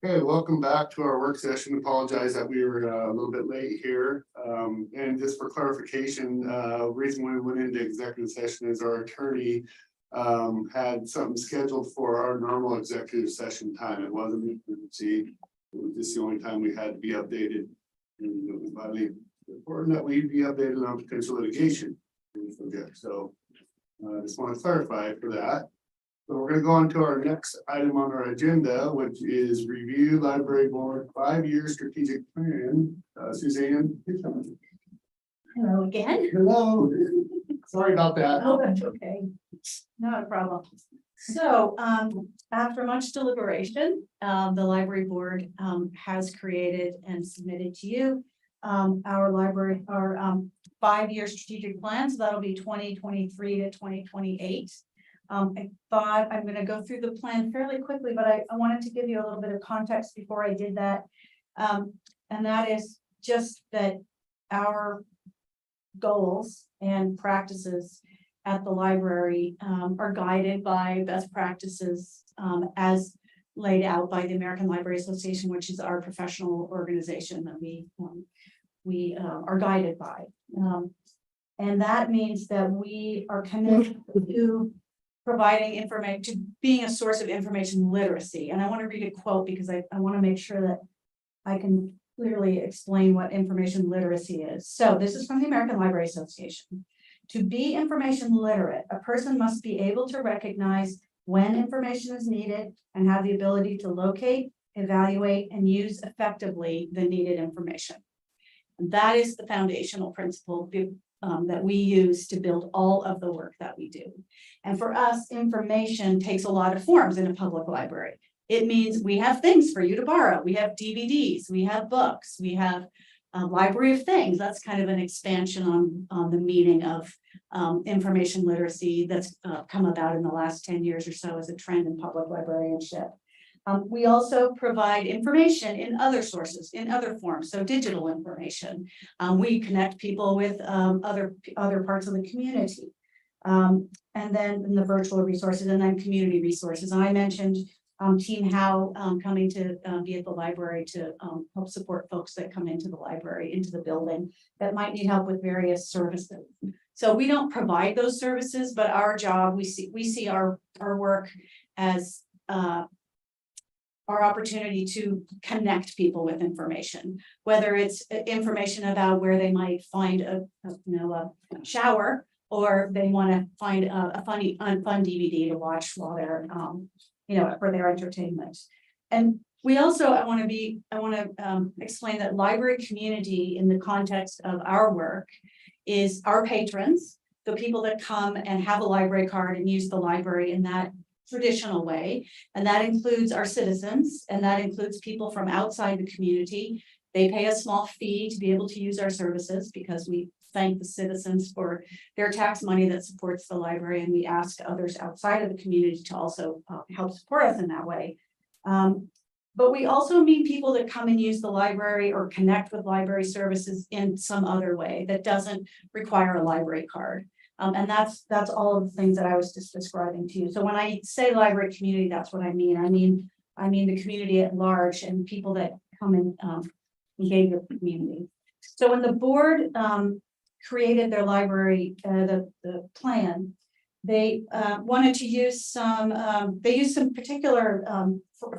Okay, welcome back to our work session. Apologize that we were a little bit late here. And just for clarification, reason we went into executive session is our attorney had something scheduled for our normal executive session time. It wasn't an emergency. It was just the only time we had to be updated. And it was vitally important that we be updated on potential litigation. So I just want to clarify for that. So we're going to go on to our next item on our agenda, which is review library board 5-year strategic plan. Suzanne. Hello again. Hello. Sorry about that. Oh, that's okay. Not a problem. So, after much deliberation, the library board, has created and submitted to you, our 5-year strategic plan. So that'll be 2023 to 2028. I thought I'm going to go through the plan fairly quickly, but I wanted to give you a little bit of context before I did that. And that is just that our goals and practices at the library are guided by best practices as laid out by the American Library Association, which is our professional organization that we are guided by. And that means that we are committed to providing information, to being a source of information literacy. And I want to read a quote because I want to make sure that I can clearly explain what information literacy is. So this is from the American Library Association. To be information literate, a person must be able to recognize when information is needed and have the ability to locate, evaluate, and use effectively the needed information. And that is the foundational principle that we use to build all of the work that we do. And for us, information takes a lot of forms in a public library. It means we have things for you to borrow. We have DVDs, we have books, we have a library of things. That's kind of an expansion on the meaning of information literacy that's come about in the last 10 years or so as a trend in public librarianship. We also provide information in other sources, in other forms, so digital information. We connect people with other parts of the community. And then in the virtual resources and then community resources. And I mentioned Team How coming to be at the library to help support folks that come into the library, into the building that might need help with various services. So we don't provide those services, but our job, we see our work as our opportunity to connect people with information, whether it's information about where they might find a shower, or they want to find a fun DVD to watch while they're for their entertainment. And we also, I want to explain that library community in the context of our work is our patrons, the people that come and have a library card and use the library in that traditional way. And that includes our citizens, and that includes people from outside the community. They pay a small fee to be able to use our services because we thank the citizens for their tax money that supports the library, and we ask others outside of the community to also help support us in that way. But we also meet people that come and use the library or connect with library services in some other way that doesn't require a library card. And that's all of the things that I was just describing to you. So when I say library community, that's what I mean. I mean the community at large and people that come and engage with the community. So when the board created their library, the plan, they wanted to use some, they used some particular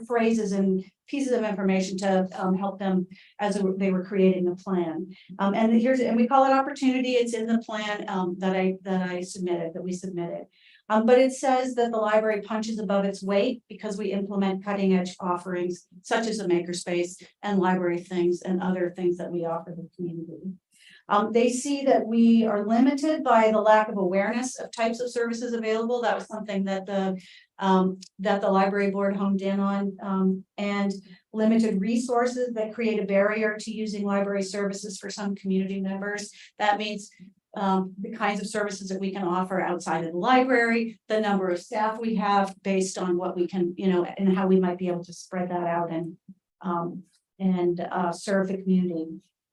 phrases and pieces of information to help them as they were creating the plan. And we call it opportunity. It's in the plan that we submitted. But it says that the library punches above its weight because we implement cutting edge offerings such as a makerspace and library things and other things that we offer the community. They see that we are limited by the lack of awareness of types of services available. That was something that the library board honed in on, and limited resources that create a barrier to using library services for some community members. That means the kinds of services that we can offer outside of the library, the number of staff we have based on what we can, and how we might be able to spread that out and serve the community.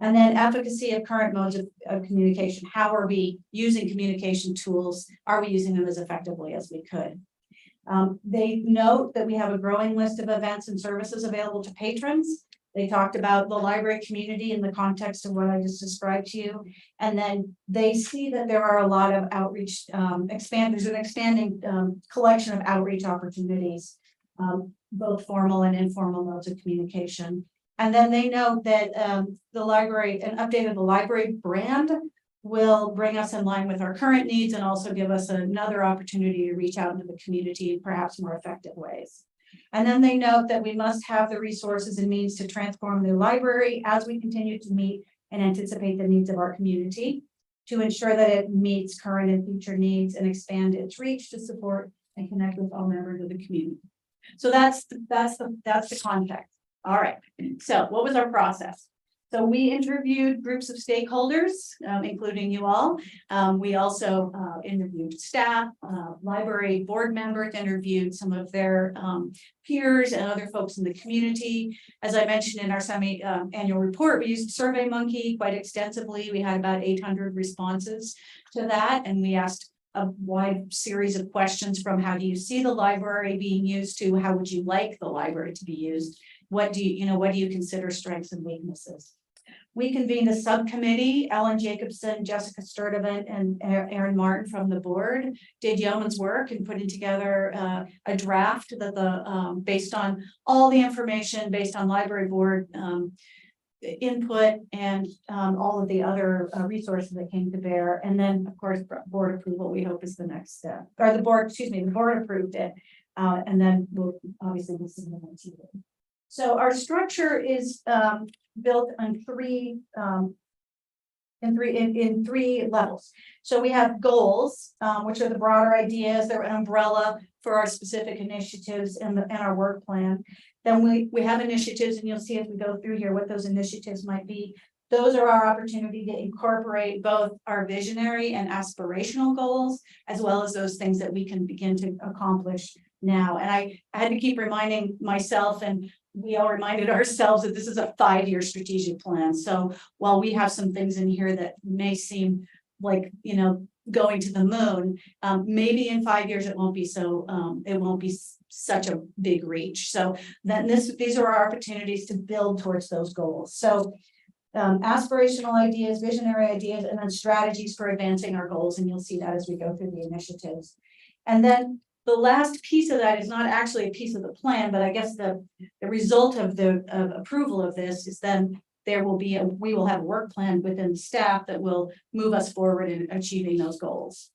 And then efficacy of current modes of communication. How are we using communication tools? Are we using them as effectively as we could? They note that we have a growing list of events and services available to patrons. They talked about the library community in the context of what I just described to you. And then they see that there are a lot of outreach, there's an expanding collection of outreach opportunities, both formal and informal modes of communication. And then they note that the library, an update of the library brand will bring us in line with our current needs and also give us another opportunity to reach out into the community in perhaps more effective ways. And then they note that we must have the resources and means to transform the library as we continue to meet and anticipate the needs of our community, to ensure that it meets current and future needs and expand its reach to support and connect with all members of the community. So that's the context. All right. So what was our process? So we interviewed groups of stakeholders, including you all. We also interviewed staff, library board members, interviewed some of their peers and other folks in the community. As I mentioned in our semi-annual report, we used SurveyMonkey quite extensively. We had about 800 responses to that, and we asked a wide series of questions from how do you see the library being used to how would you like the library to be used? What do you consider strengths and weaknesses? We convened a subcommittee. Ellen Jacobson, Jessica Sturdivant, and Aaron Martin from the board did yeoman's work in putting together a draft that based on all the information, based on library board input and all of the other resources that came to bear. And then, of course, board approval, we hope, is the next step. Or the board approved it. And then we'll obviously submit it to you. So our structure is built on three levels. So we have goals, which are the broader ideas. They're an umbrella for our specific initiatives and our work plan. Then we have initiatives, and you'll see as we go through here what those initiatives might be. Those are our opportunity to incorporate both our visionary and aspirational goals, as well as those things that we can begin to accomplish now. And I had to keep reminding myself, and we all reminded ourselves, that this is a 5-year strategic plan. So while we have some things in here that may seem like, going to the moon, maybe in 5 years it won't be such a big reach. So then these are our opportunities to build towards those goals. So aspirational ideas, visionary ideas, and then strategies for advancing our goals. And you'll see that as we go through the initiatives. And then the last piece of that is not actually a piece of the plan, but I guess the result of the approval of this is then we will have a work plan within the staff that will move us forward in achieving those goals.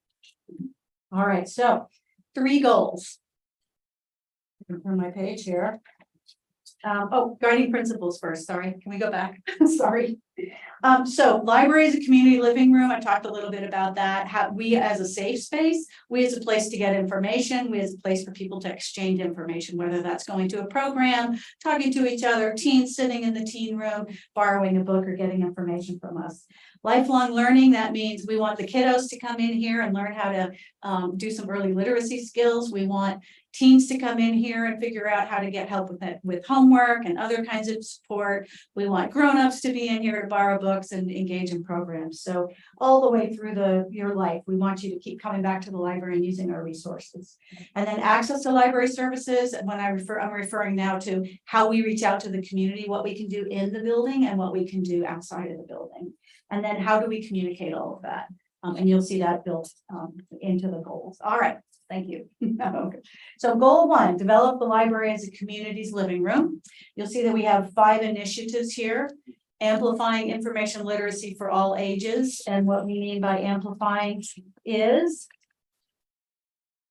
All right, so 3 goals. On my page here. Guiding principles first. Sorry, can we go back? Sorry. So library is a community living room. I talked a little bit about that. How we as a safe space, we as a place to get information, we as a place for people to exchange information, whether that's going to a program, talking to each other, teens sitting in the teen room, borrowing a book, or getting information from us. Lifelong learning, that means we want the kiddos to come in here and learn how to do some early literacy skills. We want teens to come in here and figure out how to get help with homework and other kinds of support. We want grown-ups to be in here to borrow books and engage in programs. So all the way through your life, we want you to keep coming back to the library and using our resources. And then access to library services. When I'm referring now to how we reach out to the community, what we can do in the building and what we can do outside of the building. And then how do we communicate all of that? And you'll see that built into the goals. All right, thank you. Okay. So goal 1, develop the library as a community's living room. You'll see that we have 5 initiatives here. Amplifying information literacy for all ages. And what we mean by amplifying is,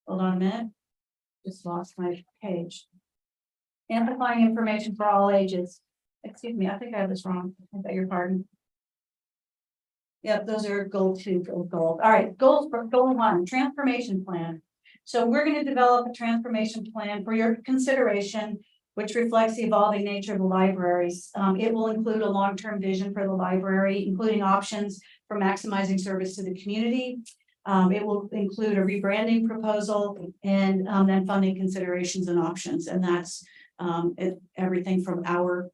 hold on a minute, just lost my page. Amplifying information for all ages. Excuse me, I think I have this wrong. I beg your pardon. Yep, those are goal 2, goal. All right, goals for goal 1, transformation plan. So we're going to develop a transformation plan for your consideration, which reflects the evolving nature of the libraries. It will include a long-term vision for the library, including options for maximizing service to the community. It will include a rebranding proposal and then funding considerations and options. And that's everything from our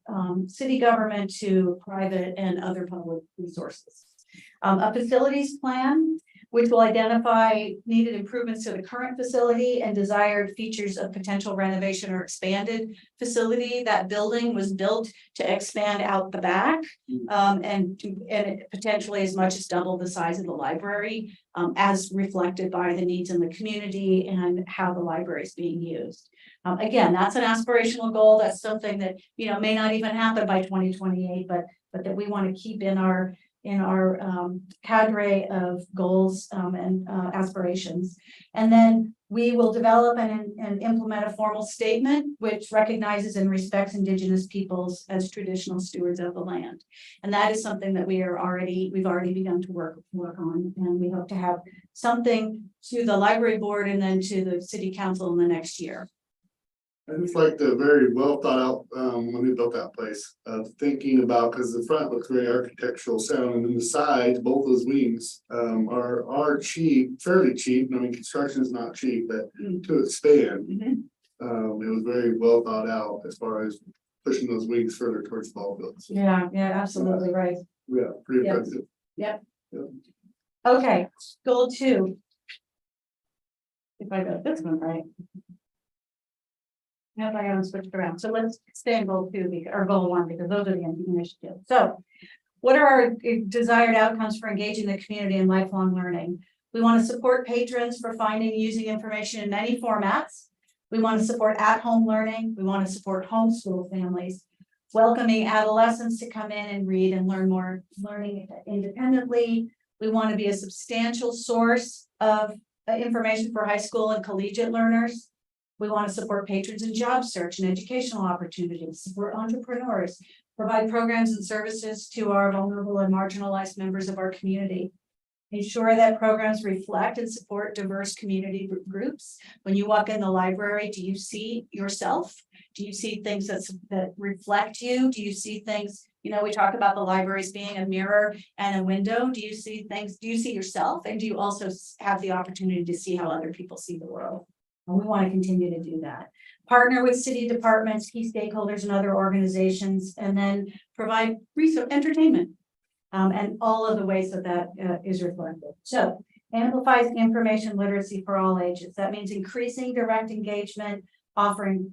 city government to private and other public resources. A facilities plan, which will identify needed improvements to the current facility and desired features of potential renovation or expanded facility. That building was built to expand out the back and potentially as much as double the size of the library, as reflected by the needs in the community and how the library is being used. Again, that's an aspirational goal. That's something that, you know, may not even happen by 2028, but that we want to keep in our cadre of goals and aspirations. And then we will develop and implement a formal statement which recognizes and respects Indigenous peoples as traditional stewards of the land. And that is something that we've already begun to work on, and we hope to have something to the library board and then to the city council in the next year. I just like the very well thought out, when we built that place, thinking about, because the front looks very architectural sound, and then the sides, both those wings, are cheap, fairly cheap. I mean, construction is not cheap, but to expand, it was very well thought out as far as pushing those wings further towards ball fields. Yeah, absolutely right. Yeah, pretty impressive. Yep. Yep. Okay, goal 2. If I got this one right. Yep, I got them switched around. So let's stay in goal 2 or goal 1, because those are the initiatives. So what are our desired outcomes for engaging the community in lifelong learning? We want to support patrons for finding and using information in many formats. We want to support at-home learning. We want to support homeschool families, welcoming adolescents to come in and read and learn more, learning independently. We want to be a substantial source of information for high school and collegiate learners. We want to support patrons in job search and educational opportunities, support entrepreneurs, provide programs and services to our vulnerable and marginalized members of our community. Ensure that programs reflect and support diverse community groups. When you walk in the library, do you see yourself? Do you see things that reflect you? Do you see things, you know, we talk about the libraries being a mirror and a window. Do you see things, do you see yourself? And do you also have the opportunity to see how other people see the world? And we want to continue to do that. Partner with city departments, key stakeholders, and other organizations, and then provide research, entertainment, and all of the ways that is reflected. So, amplifies information literacy for all ages. That means increasing direct engagement, offering,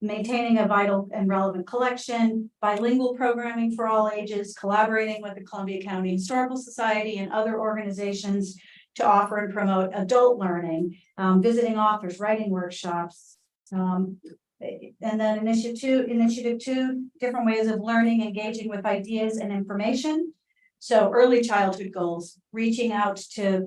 maintaining a vital and relevant collection, bilingual programming for all ages, collaborating with the Columbia County Historical Society and other organizations to offer and promote adult learning, visiting authors, writing workshops, and then initiative two, different ways of learning, engaging with ideas and information. So early childhood goals, reaching out to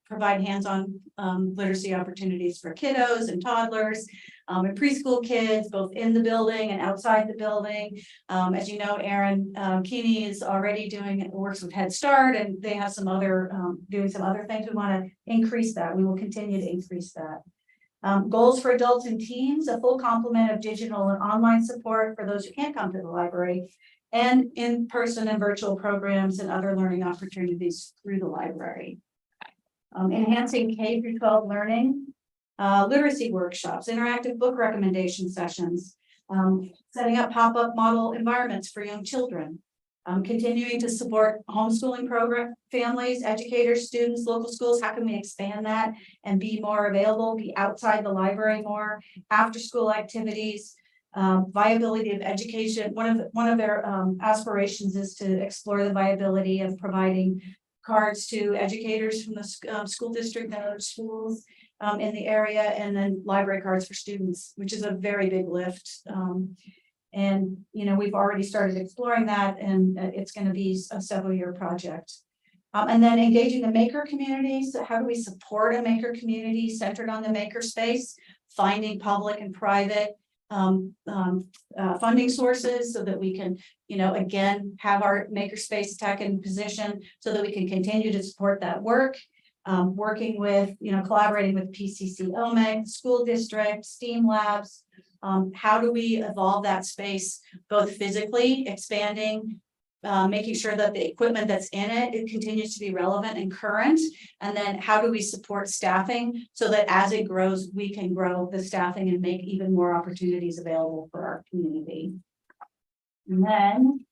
provide hands-on literacy opportunities for kiddos and toddlers, and preschool kids, both in the building and outside the building. As you know, Erin Keeney is already works with Head Start, and they have some other, doing some other things. We want to increase that. We will continue to increase that. Goals for adults and teens, a full complement of digital and online support for those who can't come to the library, and in-person and virtual programs and other learning opportunities through the library. Enhancing K-12 learning, literacy workshops, interactive book recommendation sessions, setting up pop-up model environments for young children, continuing to support homeschooling program, families, educators, students, local schools. How can we expand that and be more available, be outside the library more, after school activities, viability of education. One of their aspirations is to explore the viability of providing cards to educators from the school district and other schools in the area, and then library cards for students, which is a very big lift. And, you know, we've already started exploring that, and it's going to be a several-year project. And then engaging the maker community. So how do we support a maker community centered on the maker space, finding public and private funding sources so that we can, you know, again, have our makerspace tech in position so that we can continue to support that work. Working with, you know, collaborating with PCC OMEG, school district, STEAM labs. How do we evolve that space, both physically expanding making sure that the equipment that's in it continues to be relevant and current. And then how do we support staffing so that as it grows, we can grow the staffing and make even more opportunities available for our community. And then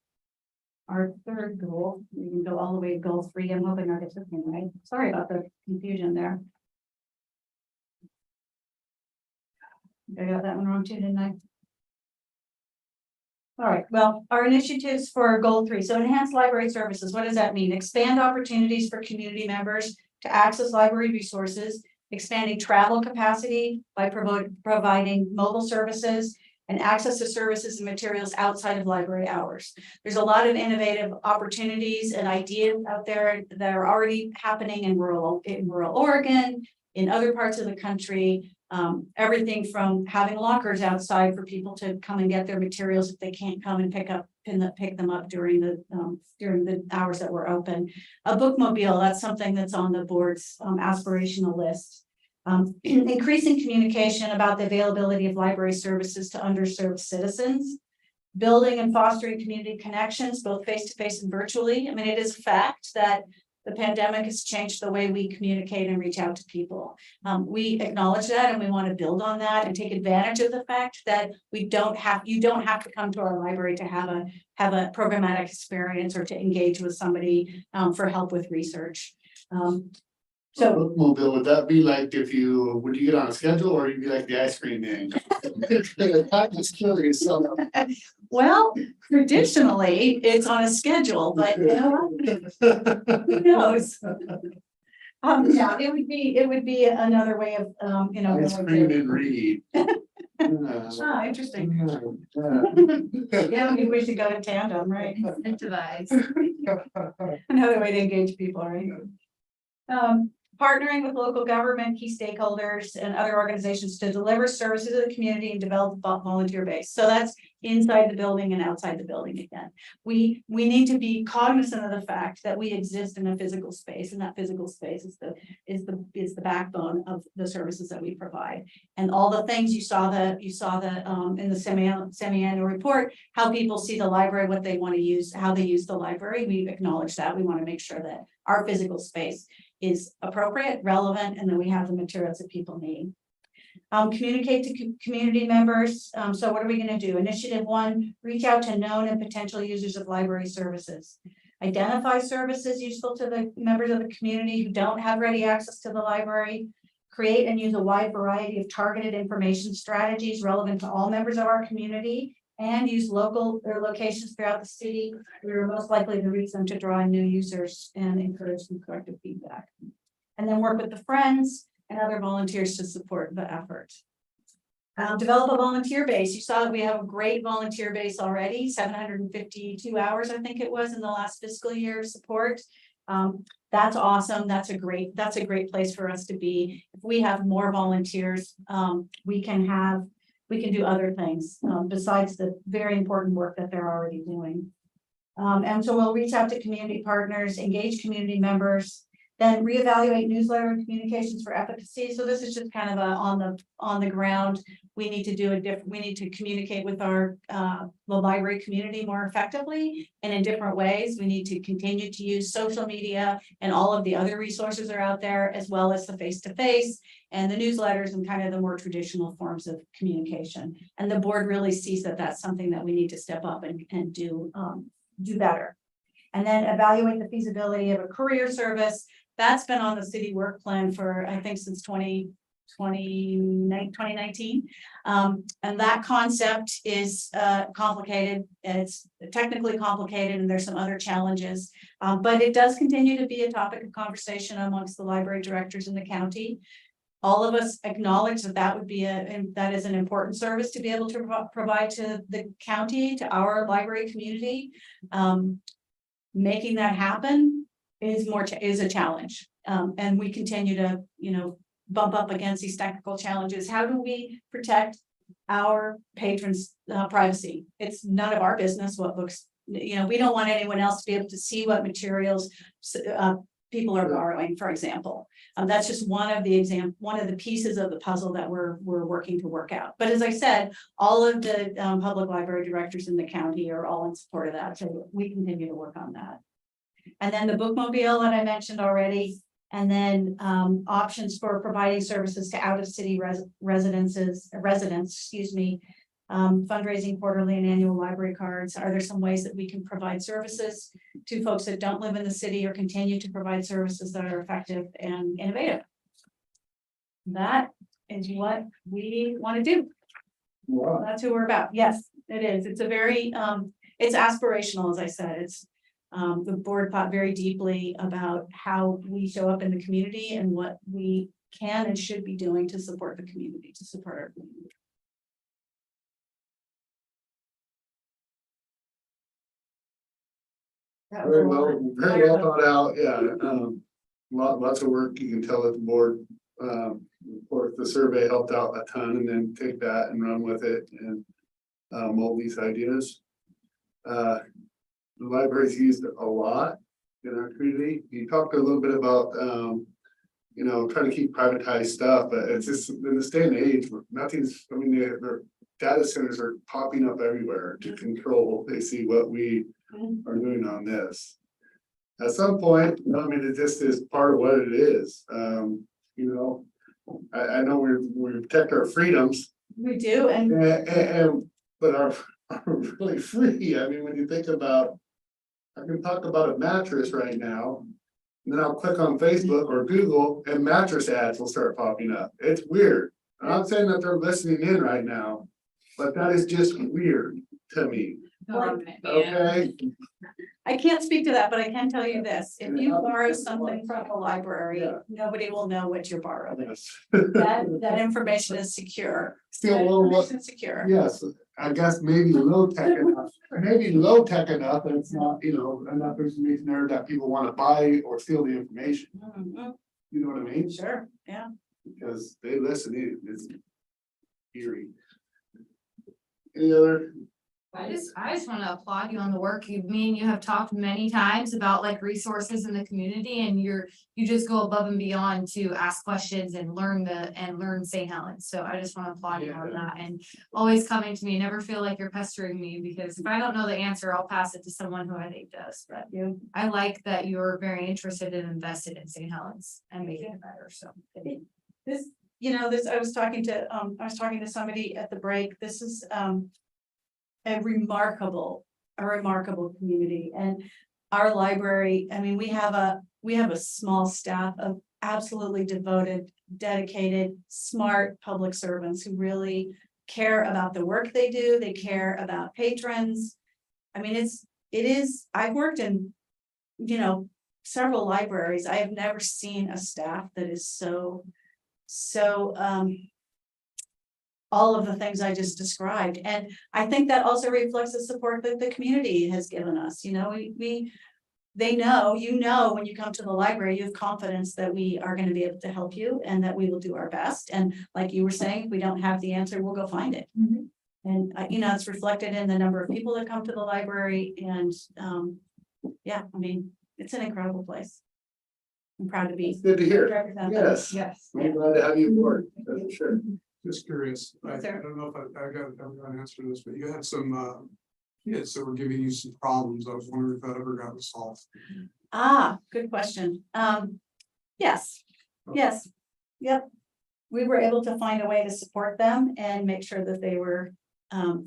our third goal, we can go all the way to goal 3. I'm hoping I get this one right. Sorry about the confusion there. I got that one wrong too, didn't I? All right, well, our initiatives for goal 3. So enhance library services. What does that mean? Expand opportunities for community members to access library resources, expanding travel capacity by providing mobile services and access to services and materials outside of library hours. There's a lot of innovative opportunities and ideas out there that are already happening in rural Oregon, in other parts of the country. Everything from having lockers outside for people to come and get their materials if they can't come and pick them up during the hours that we're open. A bookmobile, that's something that's on the board's aspirational list. Increasing communication about the availability of library services to underserved citizens. Building and fostering community connections, both face-to-face and virtually. I mean, it is a fact that the pandemic has changed the way we communicate and reach out to people. We acknowledge that and we want to build on that and take advantage of the fact that you don't have to come to our library to have a programmatic experience or to engage with somebody for help with research. So bookmobile, would that be like would you get on a schedule or you'd be like the ice cream man? I'm just curious. well, traditionally it's on a schedule, but you know, who knows? Yeah, it would be another way of Ice cream and read. Oh, interesting. Yeah, maybe we should go in tandem, right? Incentivize. Another way to engage people, right? Partnering with local government, key stakeholders, and other organizations to deliver services to the community and develop a volunteer base. So that's inside the building and outside the building again. We need to be cognizant of the fact that we exist in a physical space, and that physical space is the backbone of the services that we provide. And all the things you saw in the semi-annual report, how people see the library, what they want to use, how they use the library. We acknowledge that. We want to make sure that our physical space is appropriate, relevant, and then we have the materials that people need. Communicate to community members. So what are we going to do? Initiative 1, reach out to known and potential users of library services. Identify services useful to the members of the community who don't have ready access to the library. Create and use a wide variety of targeted information strategies relevant to all members of our community, and use local or locations throughout the city. We are most likely to reach them to draw in new users and encourage some corrective feedback. And then work with the friends and other volunteers to support the effort. Develop a volunteer base. You saw that we have a great volunteer base already, 752 hours, I think it was, in the last fiscal year of support. That's awesome. That's a great place for us to be. If we have more volunteers, we can do other things besides the very important work that they're already doing. And so we'll reach out to community partners, engage community members, then reevaluate newsletter and communications for efficacy. So this is just kind of on the ground. We need to we need to communicate with our the library community more effectively and in different ways. We need to continue to use social media and all of the other resources that are out there, as well as the face-to-face and the newsletters and kind of the more traditional forms of communication. And the board really sees that that's something that we need to step up and do better. And then evaluate the feasibility of a courier service. That's been on the city work plan for, I think, since 2019. And that concept is complicated. It's technically complicated and there's some other challenges, but it does continue to be a topic of conversation amongst the library directors in the county. All of us acknowledge that that is an important service to be able to provide to the county, to our library community. Making that happen is a challenge, and we continue to bump up against these technical challenges. How do we protect our patrons' privacy? It's none of our business what books, we don't want anyone else to be able to see what materials people are borrowing, for example. That's just one of the pieces of the puzzle that we're working to work out. But as I said, all of the public library directors in the county are all in support of that, so we continue to work on that. And then the bookmobile that I mentioned already, and then options for providing services to out-of-city residents, excuse me, fundraising quarterly and annual library cards. Are there some ways that we can provide services to folks that don't live in the city or continue to provide services that are effective and innovative? That is what we want to do. Wow. That's who we're about. Yes, it is. It's a very, it's aspirational, as I said. It's the board thought very deeply about how we show up in the community and what we can and should be doing to support the community, to support our community. Very well thought out, yeah, lots of work, you can tell that the board, of course, the survey helped out a ton, and then take that and run with it and mold these ideas. The library's used a lot in our community. You talked a little bit about, you know, trying to keep privatized stuff, but it's just in this day and age, nothing's, I mean, their data centers are popping up everywhere to control, they see what we are doing on this. At some point, I mean, it just is part of what it is. You know, I know we protect our freedoms. We do, and But are really free. I mean, when you think about, I can talk about a mattress right now, and then I'll click on Facebook or Google and mattress ads will start popping up. It's weird. I'm not saying that they're listening in right now, but that is just weird to me. Okay. I can't speak to that, but I can tell you this, if you borrow something from the library, nobody will know what you're borrowing. Yes. That information is secure. Still, That well, information is secure. yes, I guess maybe low tech enough, but it's not, you know, enough information there that people want to buy or steal the information. Mhm. You know what I mean? Sure, yeah. Because they listen in, it's eerie. Any other? I just want to applaud you on the work. Me and you have talked many times about like resources in the community, and you just go above and beyond to ask questions and learn St. Helens. So I just want to applaud you on that, and always coming to me. Never feel like you're pestering me, because if I don't know the answer, I'll pass it to someone who I think does. But I like that you're very interested and invested in St. Helens and making it better. So This, you know, I was talking to somebody at the break. This is a remarkable community, and our library, I mean, we have a small staff of absolutely devoted, dedicated, smart public servants who really care about the work they do. They care about patrons. I mean, it is, I've worked in, you know, several libraries. I have never seen a staff that is so all of the things I just described. And I think that also reflects the support that the community has given us. You know, they know, you know, when you come to the library, you have confidence that we are going to be able to help you and that we will do our best. And like you were saying, if we don't have the answer, we'll go find it. And, you know, it's reflected in the number of people that come to the library. And yeah, I mean, it's an incredible place. I'm proud to be. It's good to hear. Represent them. Yes. Yes. I'm glad to have you aboard, that's for sure. Just curious, I Yes, sir. don't know if I got an answer to this, but you had some kids that were giving you some problems. I was wondering if that ever got resolved. Good question. Yes, yes, yep. We were able to find a way to support them and make sure that they were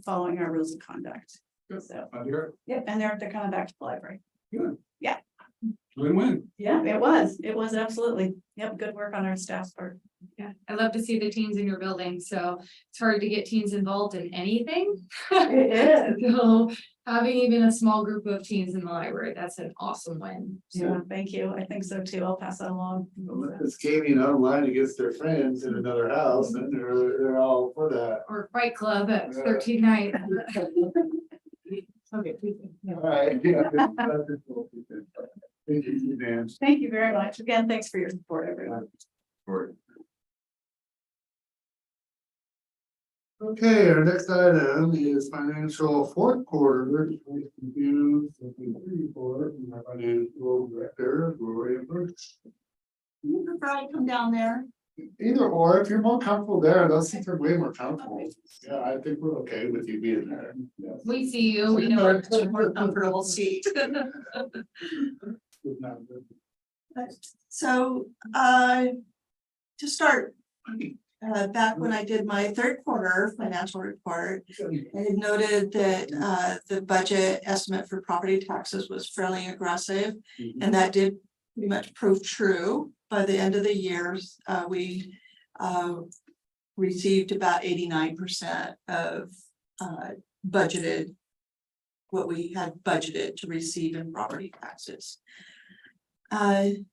following our rules of conduct. Good. So, I hear yep, and they're coming back to the library. it. Win-win. Yeah, it was absolutely. Yep, good work on our staff's part. yeah, I love to see the teens in your building. So it's hard to get teens involved in anything. It is. So having even a small group of teens in the library, that's an awesome win. Yeah, thank you. I think so too. I'll pass that along. If it's gaming online against their friends in another house, then they're all for that. Or Fight Club at Yeah. 13 night. Okay. All right. Yeah, that's cool. Thank you, Dan. Thank you very much. Again, thanks for your support, everyone. Okay, our next item is financial fourth quarter. Report from our financial director, Gloria Brooks. You could probably come down there. Either or, if you're more comfortable there, those seats are way more comfortable. Yeah, I think we're okay with you being there. Yes. We see you, we know it's a more comfortable seat. So, to start, back when I did my third quarter financial report, I had noted that, the budget estimate for property taxes was fairly aggressive, and that did pretty much prove true. By the end of the year, we, received about 89% of, budgeted, what we had budgeted to receive in property taxes. I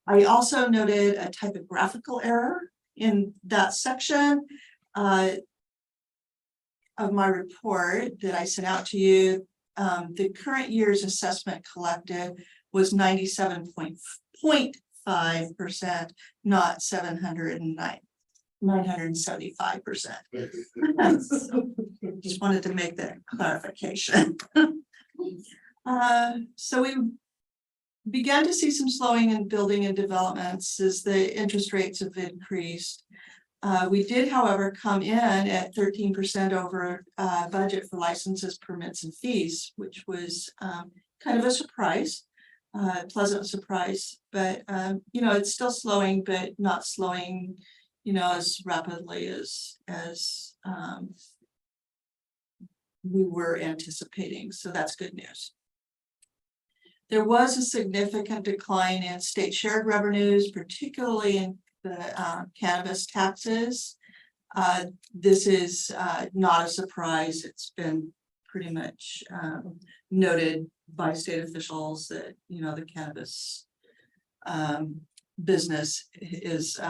also noted a typographical error in that section of my report that I sent out to you. The current year's assessment collected was 97.5%, not 975%. Just wanted to make that clarification. So we began to see some slowing in building and developments as the interest rates have increased. We did, however, come in at 13% over budget for licenses, permits, and fees, which was kind of a surprise, pleasant surprise. But it's still slowing, but not slowing, as rapidly as we were anticipating. So that's good news. There was a significant decline in state shared revenues, particularly in the cannabis taxes. This is not a surprise. It's been pretty much noted by state officials that the cannabis business is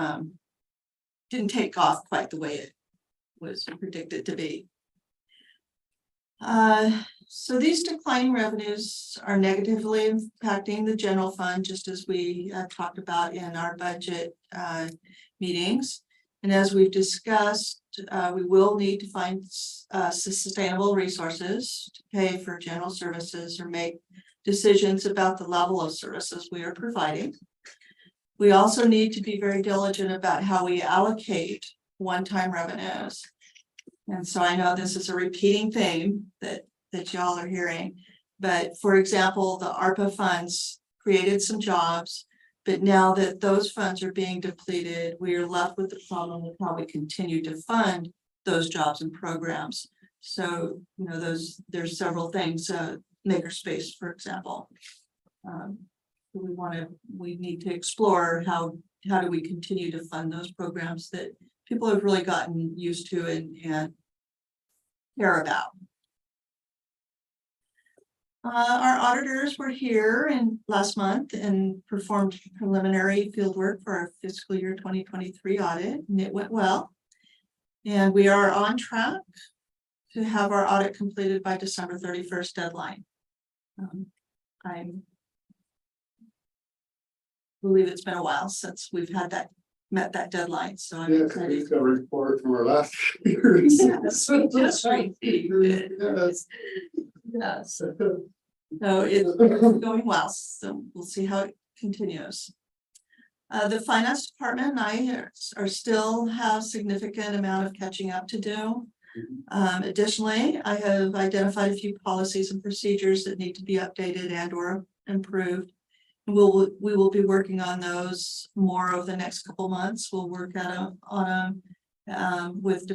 didn't take off quite the way it was predicted to be. So these declining revenues are negatively impacting the general fund, just as we talked about in our budget meetings. And as we've discussed, we will need to find sustainable resources to pay for general services or make decisions about the level of services we are providing. We also need to be very diligent about how we allocate one-time revenues. And so I know this is a repeating theme that y'all are hearing, but for example, the ARPA funds created some jobs, but now that those funds are being depleted, we are left with the problem of how we continue to fund those jobs and programs. So, there's several things, Makerspace, for example. We need to explore how do we continue to fund those programs that people have really gotten used to and care about. Our auditors were here last month and performed preliminary field work for our fiscal year 2023 audit, and it went well. And we are on track to have our audit completed by December 31st deadline. I believe it's been a while since we've met that deadline, so I'm excited. We've got a report from our last year. Yes, we just received it. Yes. So it's going well, so we'll see how it continues. The finance department and I still have significant amount of catching up to do. Additionally, I have identified a few policies and procedures that need to be updated and or improved. We will be working on those more over the next couple months. We'll work on them with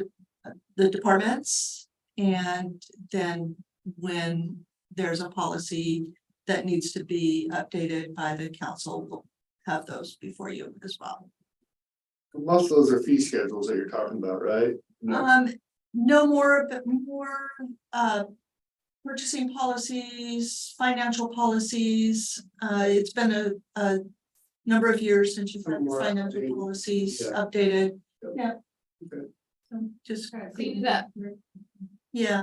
the departments, and then when there's a policy that needs to be updated by the council, we'll have those before you as well. Most of those are fee schedules that you're talking about, right? No more, but more purchasing policies, financial policies. It's been a number of years since you've had financial policies updated. Yeah. Okay. So just Clean it up. yeah.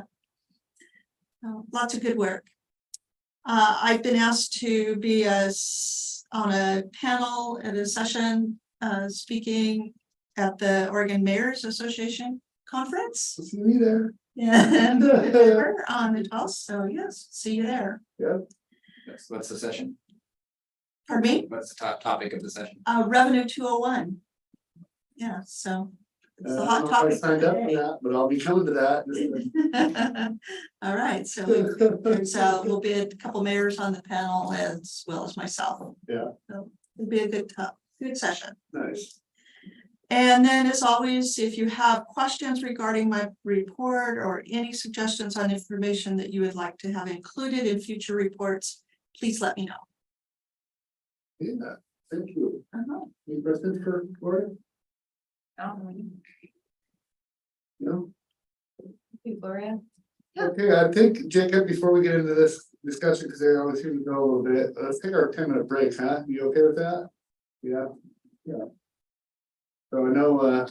Lots of good work. I've been asked to be on a panel at a session speaking at the Oregon Mayors Association conference. See me there. And November on the 12th, so yes, see you there. What's the session? Pardon me? What's the topic of the session? Revenue 201. Yeah, so. It's I a don't hot know if I topic. signed up for today. that, but I'll be coming to that. All right, so there's will be a couple mayors on the panel as well as myself. Yeah. So it'll be a good session. Nice. And then as always, if you have questions regarding my report or any suggestions on information that you would like to have included in future reports, please let me know. Yeah, thank you. Uh-huh. Any questions for Gloria? No? Gloria? Okay, I think Jacob, before we get into this discussion, because they always seem to go a little bit, let's take our 10-minute break, huh? You okay with that? Yeah, yeah. So I know,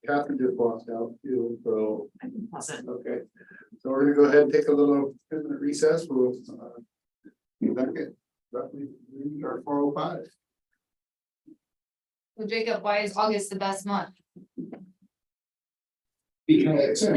Catherine just walked out too, so, okay. So we're gonna go ahead and take a little 10-minute recess. We'll, be back at roughly 4:05. So Jacob, why is August the best month? Because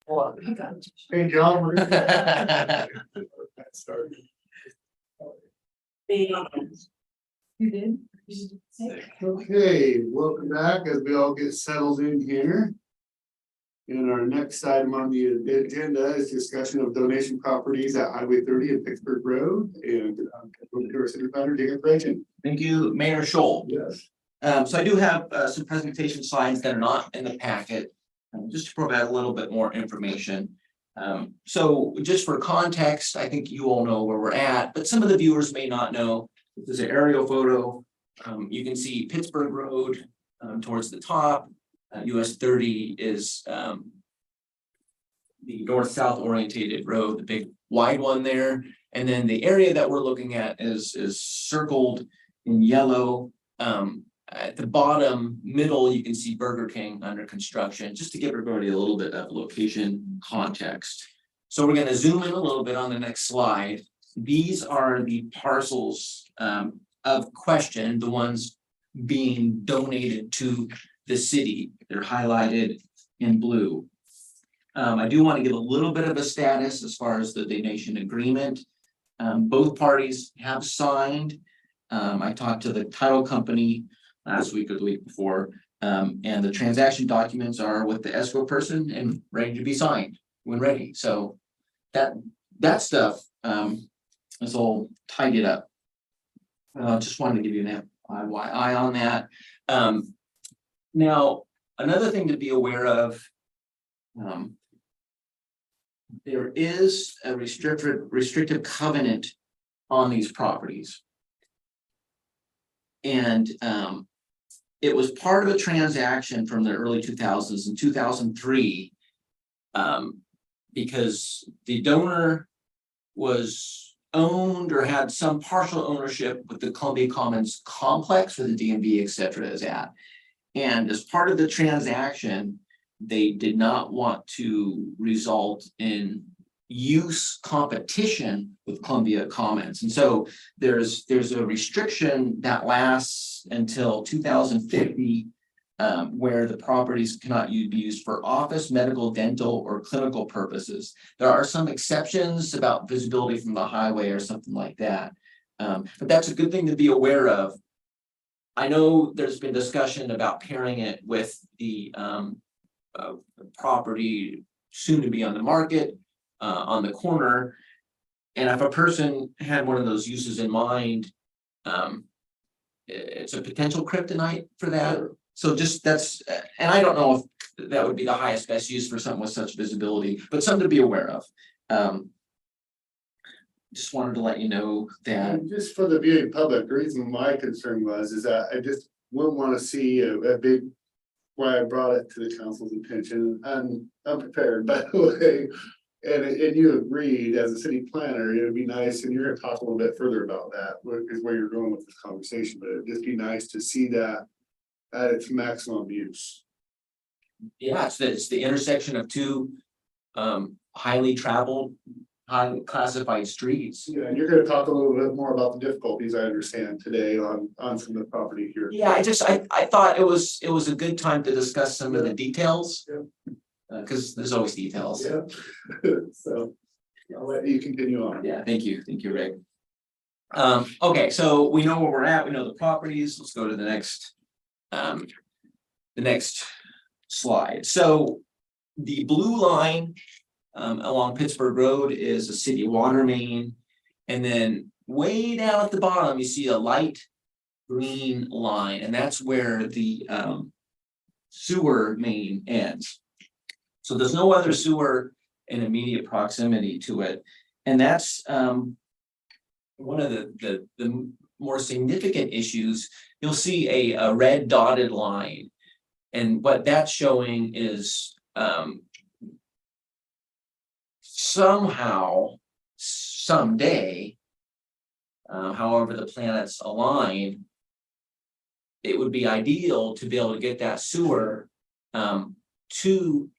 Hey, John. we're gonna- Start. You did? Okay, welcome back as we all get settled in here. And our next item on the agenda is discussion of donation properties at Highway 30 and Pittsburgh Road and our city planner, Jacob Gretchen. Thank you, Mayor Scholl. Yes. So I do have some presentation slides that are not in the packet, just to provide a little bit more information. So just for context, I think you all know where we're at, but some of the viewers may not know. This is an aerial photo. You can see Pittsburgh Road towards the top. US 30 is the north-south orientated road, the big wide one there. And then the area that we're looking at is circled in yellow. At the bottom middle, you can see Burger King under construction, just to give everybody a little bit of location context. So we're gonna zoom in a little bit on the next slide. These are the parcels of question, the ones being donated to the city. They're highlighted in blue. I do want to give a little bit of a status as far as the donation agreement. Both parties have signed. I talked to the title company last week or the week before, and the transaction documents are with the escrow person and ready to be signed when ready. So that stuff is all tidied up. Just wanted to give you an eye on that. Now, another thing to be aware of, there is a restrictive covenant on these properties. And it was part of a transaction from the early 2000s in 2003. Because the donor was owned or had some partial ownership with the Columbia Commons complex where the DMV, et cetera, is at. And as part of the transaction, they did not want to result in use competition with Columbia Commons. And so there's a restriction that lasts until 2050, where the properties cannot be used for office, medical, dental, or clinical purposes. There are some exceptions about visibility from the highway or something like that. But that's a good thing to be aware of. I know there's been discussion about pairing it with the property soon to be on the market on the corner. And if a person had one of those uses in mind, it's a potential kryptonite for that. So just that's, and I don't know if that would be the highest best use for something with such visibility, but something to be aware of. Just wanted to let you know that. And just for the viewing public, the reason my concern was is that I just wouldn't want to see a big. Why I brought it to the council's attention, I'm unprepared, by the way. And you agreed as a city planner, it would be nice, and you're gonna talk a little bit further about that, is where you're going with this conversation, but it'd just be nice to see that at its maximum use. Yeah, it's the intersection of two highly traveled, highly classified streets. Yeah, and you're gonna talk a little bit more about the difficulties I understand today on some of the property here. Yeah, I thought it was a good time to discuss some of the details. Cause there's always details. Yeah. So I'll let you continue on. Yeah, thank you, Rick. Okay, so we know where we're at, we know the properties, let's go to the next slide. So the blue line along Pittsburgh Road is a city water main. And then way down at the bottom, you see a light green line, and that's where the sewer main ends. So there's no other sewer in immediate proximity to it. And that's one of the more significant issues. You'll see a red dotted line. And what that's showing is somehow, someday, however the planets align, it would be ideal to be able to get that sewer to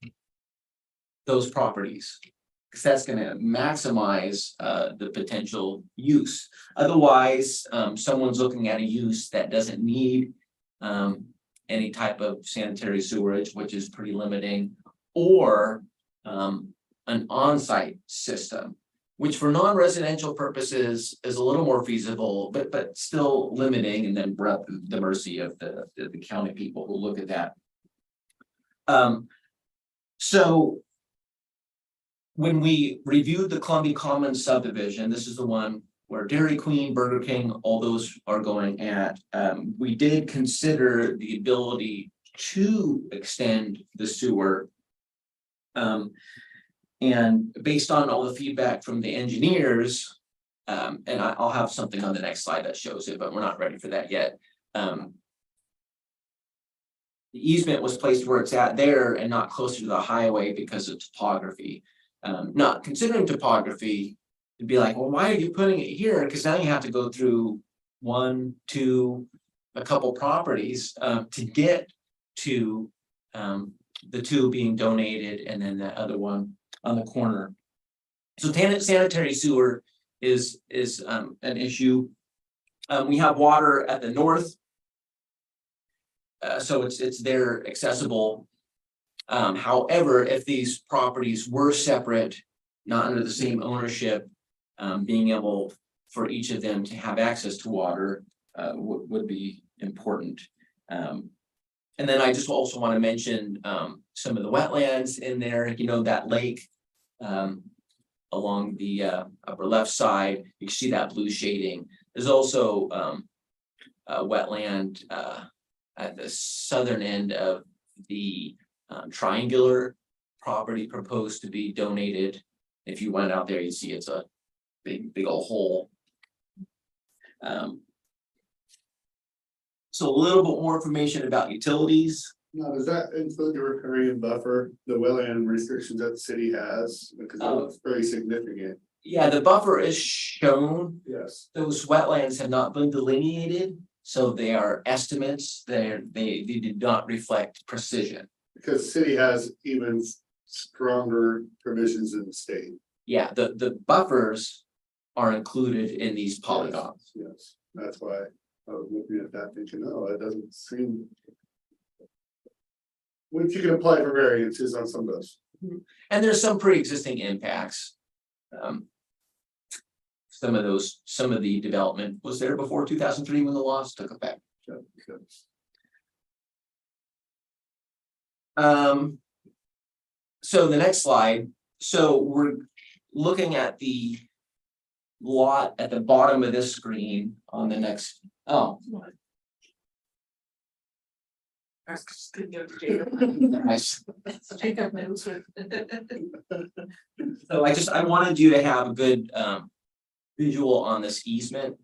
those properties, because that's going to maximize the potential use. Otherwise, someone's looking at a use that doesn't need any type of sanitary sewerage, which is pretty limiting, or an on-site system, which for non-residential purposes is a little more feasible, but still limiting, and then we're at the mercy of the county people who look at that. So when we reviewed the Columbia Commons subdivision, this is the one where Dairy Queen, Burger King, all those are going at. We did consider the ability to extend the sewer. And based on all the feedback from the engineers, and I'll have something on the next slide that shows it, but we're not ready for that yet. The easement was placed where it's at there and not closer to the highway because of topography. Not considering topography, it'd be like, well, why are you putting it here? Because now you have to go through one, two, a couple properties to get to the two being donated and then the other one on the corner. So sanitary sewer is an issue. We have water at the north. So it's there accessible. However, if these properties were separate, not under the same ownership, being able for each of them to have access to water would be important. And then I just also want to mention some of the wetlands in there, you know, that lake along the upper left side, you can see that blue shading. There's also a wetland at the southern end of the triangular property proposed to be donated. If you went out there, you'd see it's a big old hole. So a little bit more information about utilities. Now, does that include the riparian buffer, the wetland restrictions that the city has? Because it's very significant. Yeah, the buffer is shown. Yes. Those wetlands have not been delineated, so they are estimates. They did not reflect precision. Because the city has even stronger provisions in the state. Yeah, the buffers are included in these polygons. Yes, that's why I was looking at that thinking, oh, it doesn't seem. Once you can apply for variances on some of those. And there's some pre-existing impacts. Some of the development was there before 2003 when the laws took effect. So the next slide, so we're looking at the lot at the bottom of this screen on the next, oh. Nice. So I wanted you to have a good visual on this easement.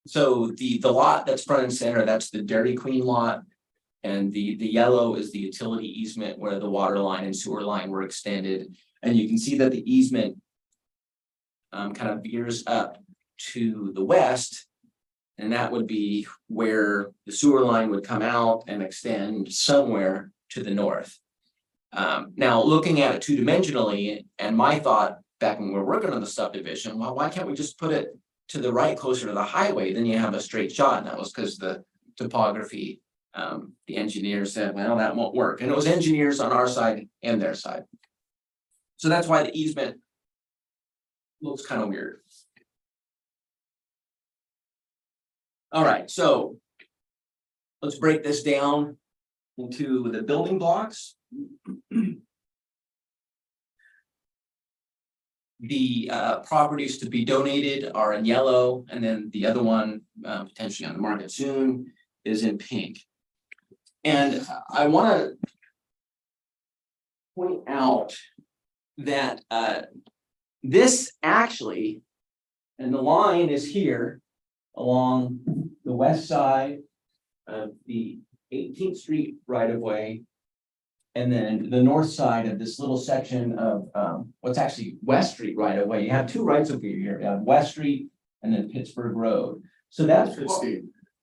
So the lot that's front and center, that's the Dairy Queen lot. And the yellow is the utility easement where the water line and sewer line were extended. And you can see that the easement kind of veers up to the west. And that would be where the sewer line would come out and extend somewhere to the north. Now, looking at it two-dimensionally, and my thought back when we were working on the subdivision, well, why can't we just put it to the right closer to the highway? Then you have a straight shot. And that was because the topography, the engineer said, well, that won't work. And it was engineers on our side and their side. So that's why the easement looks kind of weird. All right, so let's break this down into the building blocks. The properties to be donated are in yellow, and then the other one potentially on the market soon is in pink. And I want to point out that this actually, and the line is here along the west side of the 18th Street right of way. And then the north side of this little section of what's actually West Street right of way. You have two rights of way here. You have West Street and then Pittsburgh Road. So that's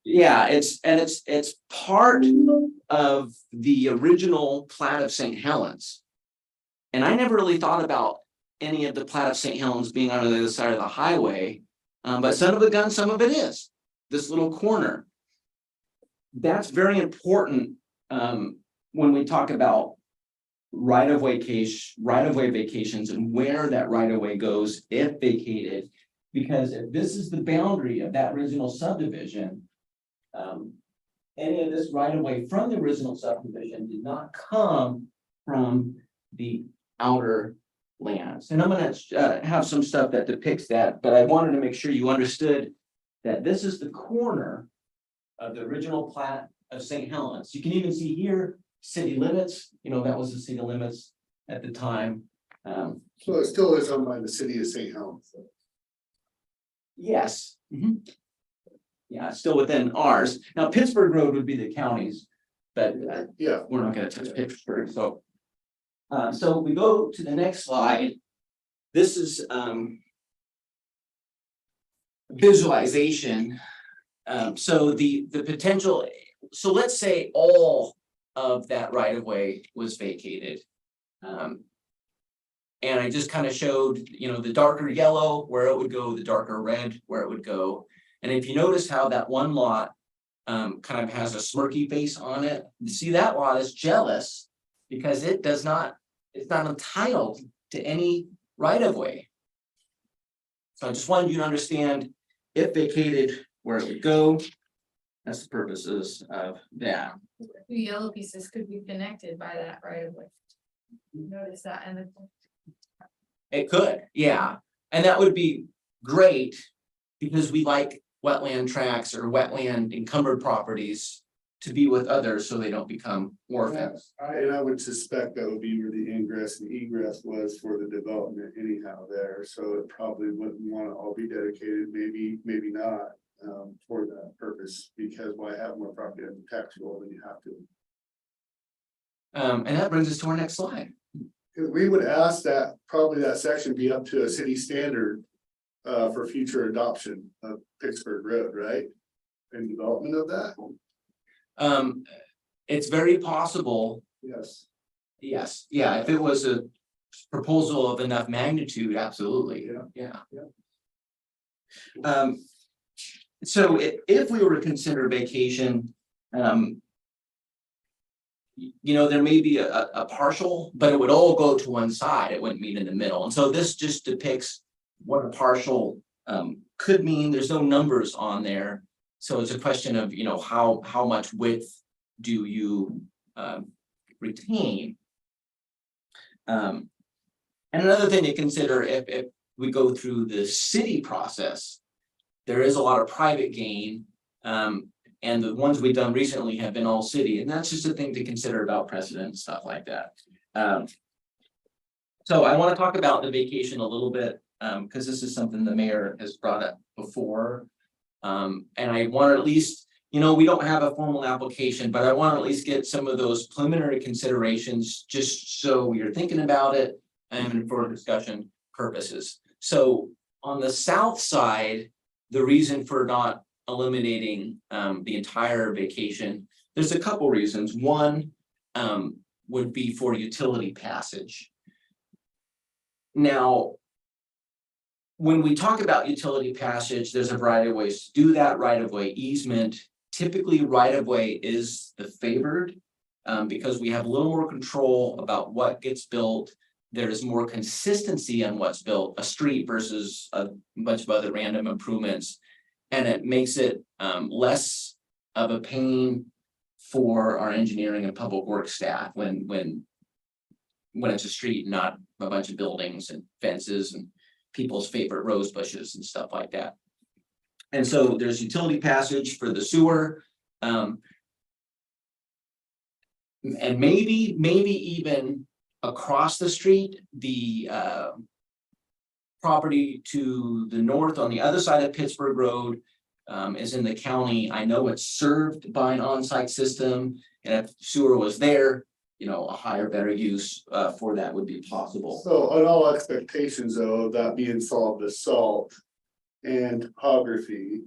yeah, it's part of the original plat of St. Helens. And I never really thought about any of the plat of St. Helens being on the other side of the highway. But son of a gun, some of it is this little corner. That's very important when we talk about right-of-way vacations and where that right-of-way goes if vacated. Because if this is the boundary of that original subdivision, any of this right-of-way from the original subdivision did not come from the outer lands. And I'm gonna have some stuff that depicts that, but I wanted to make sure you understood that this is the corner of the original plat of St. Helens. You can even see here, city limits, that was the city limits at the time. So it still is owned by the city of St. Helens. Yes. Yeah, it's still within ours. Now Pittsburgh Road would be the county's, but Yeah, we're not gonna touch Pittsburgh, so. So we go to the next slide. This is visualization. So the potential, so let's say all of that right of way was vacated. And I just kind of showed, the darker yellow where it would go, the darker red where it would go. And if you notice how that one lot kind of has a smirky face on it, you see that lot is jealous because it's not entitled to any right of way. So I just wanted you to understand if vacated, where it would go. That's the purposes of that. The yellow pieces could be connected by that right of way. Notice that and the. It could, yeah, and that would be great because we like wetland tracts or wetland encumbered properties to be with others so they don't become orphans. and I would suspect that would be where the ingress and egress was for the development anyhow there, so it probably wouldn't want to all be dedicated, maybe not. For that purpose, because why have more property as taxable than you have to? And that brings us to our next slide. Because we would ask that probably that section be up to a city standard for future adoption of Pittsburgh Road, right? And development of that, It's very possible, yes. yes, yeah, if it was a proposal of enough magnitude, absolutely, yeah. So if we were to consider vacation, there may be a partial, but it would all go to one side. It wouldn't meet in the middle. And so this just depicts what a partial could mean. There's no numbers on there. So it's a question of, how much width do you retain? And another thing to consider if we go through the city process, there is a lot of private gain, and the ones we've done recently have been all city, and that's just a thing to consider about precedent and stuff like that. So I want to talk about the vacation a little bit, because this is something the mayor has brought up before. And I want to at least, we don't have a formal application, but I want to at least get some of those preliminary considerations, just so you're thinking about it and for discussion purposes. So on the south side, the reason for not eliminating the entire vacation, there's a couple reasons. One would be for utility passage. Now, when we talk about utility passage, there's a variety of ways to do that. Right of way easement, typically right of way is the favored because we have a little more control about what gets built. There's more consistency on what's built, a street versus a bunch of other random improvements. And it makes it less of a pain for our engineering and public works staff when it's a street, not a bunch of buildings and fences and people's favorite rose bushes and stuff like that. And so there's utility passage for the sewer. And maybe even across the street, the property to the north on the other side of Pittsburgh Road is in the county. I know it's served by an on-site system, and if sewer was there, a higher, better use for that would be possible. So on all expectations though, of that being solved as salt and topography.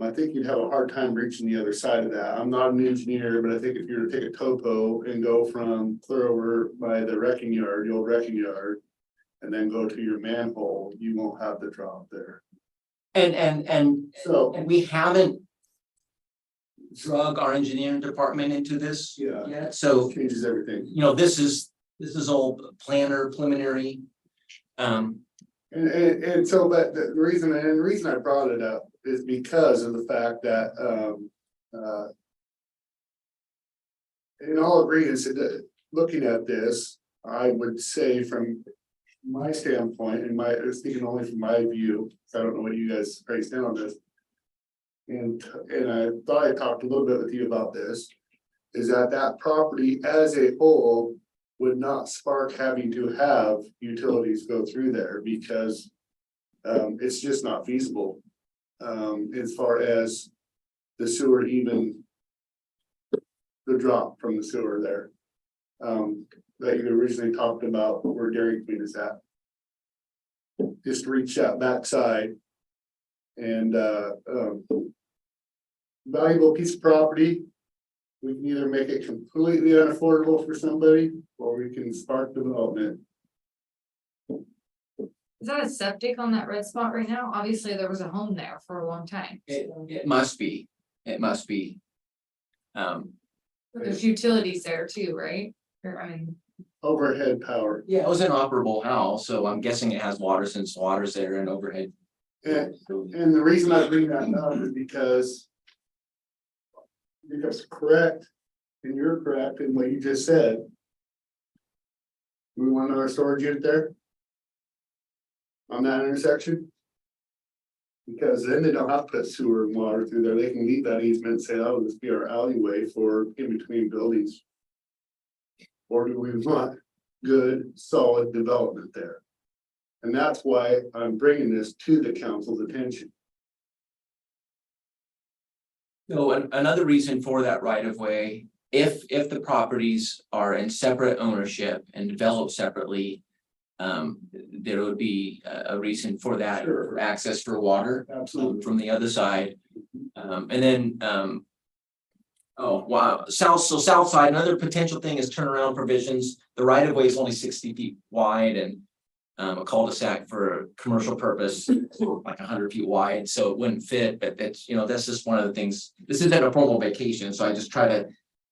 I think you'd have a hard time reaching the other side of that. I'm not an engineer, but I think if you were to take a topo and go from clear over by the wrecking yard, the old wrecking yard, and then go to your manhole, you won't have the drop there. And So, we haven't drug our engineering department into this Yeah. yet, so, Changes everything. you know, this is all planner preliminary. And so, but the reason I brought it up is because of the fact that, in all agreement, looking at this, I would say from my standpoint, and speaking only from my view, so I don't know what you guys face down on this. And I thought I talked a little bit with you about this, is that property as a whole would not spark having to have utilities go through there because it's just not feasible. As far as the sewer, even the drop from the sewer there. That you originally talked about where Dairy Queen is at. Just reach that backside. And valuable piece of property. We can either make it completely unaffordable for somebody, or we can spark development. Is that a septic on that red spot right now? Obviously, there was a home there for a long time. It must be, it must be. But there's utilities there too, right? Or, I mean, Overhead power. Yeah, it was an operable house, so I'm guessing it has water since water's there and overhead. And the reason I bring that up is because correct, and you're correct in what you just said. We want another storage unit there on that intersection. Because then they don't have to put sewer and water through there. They can leave that easement and say, oh, this be our alleyway for in between buildings. Or do we want good, solid development there? And that's why I'm bringing this to the council's attention. So another reason for that right of way, if the properties are in separate ownership and developed separately. There would be a reason for that, Sure. for access for water Absolutely. from the other side. And then, oh, wow, south side, another potential thing is turnaround provisions. The right of way is only 60 feet wide and a cul-de-sac for a commercial purpose, like 100 feet wide, so it wouldn't fit, but that's, you know, that's just one of the things. This isn't a formal vacation, so I just try to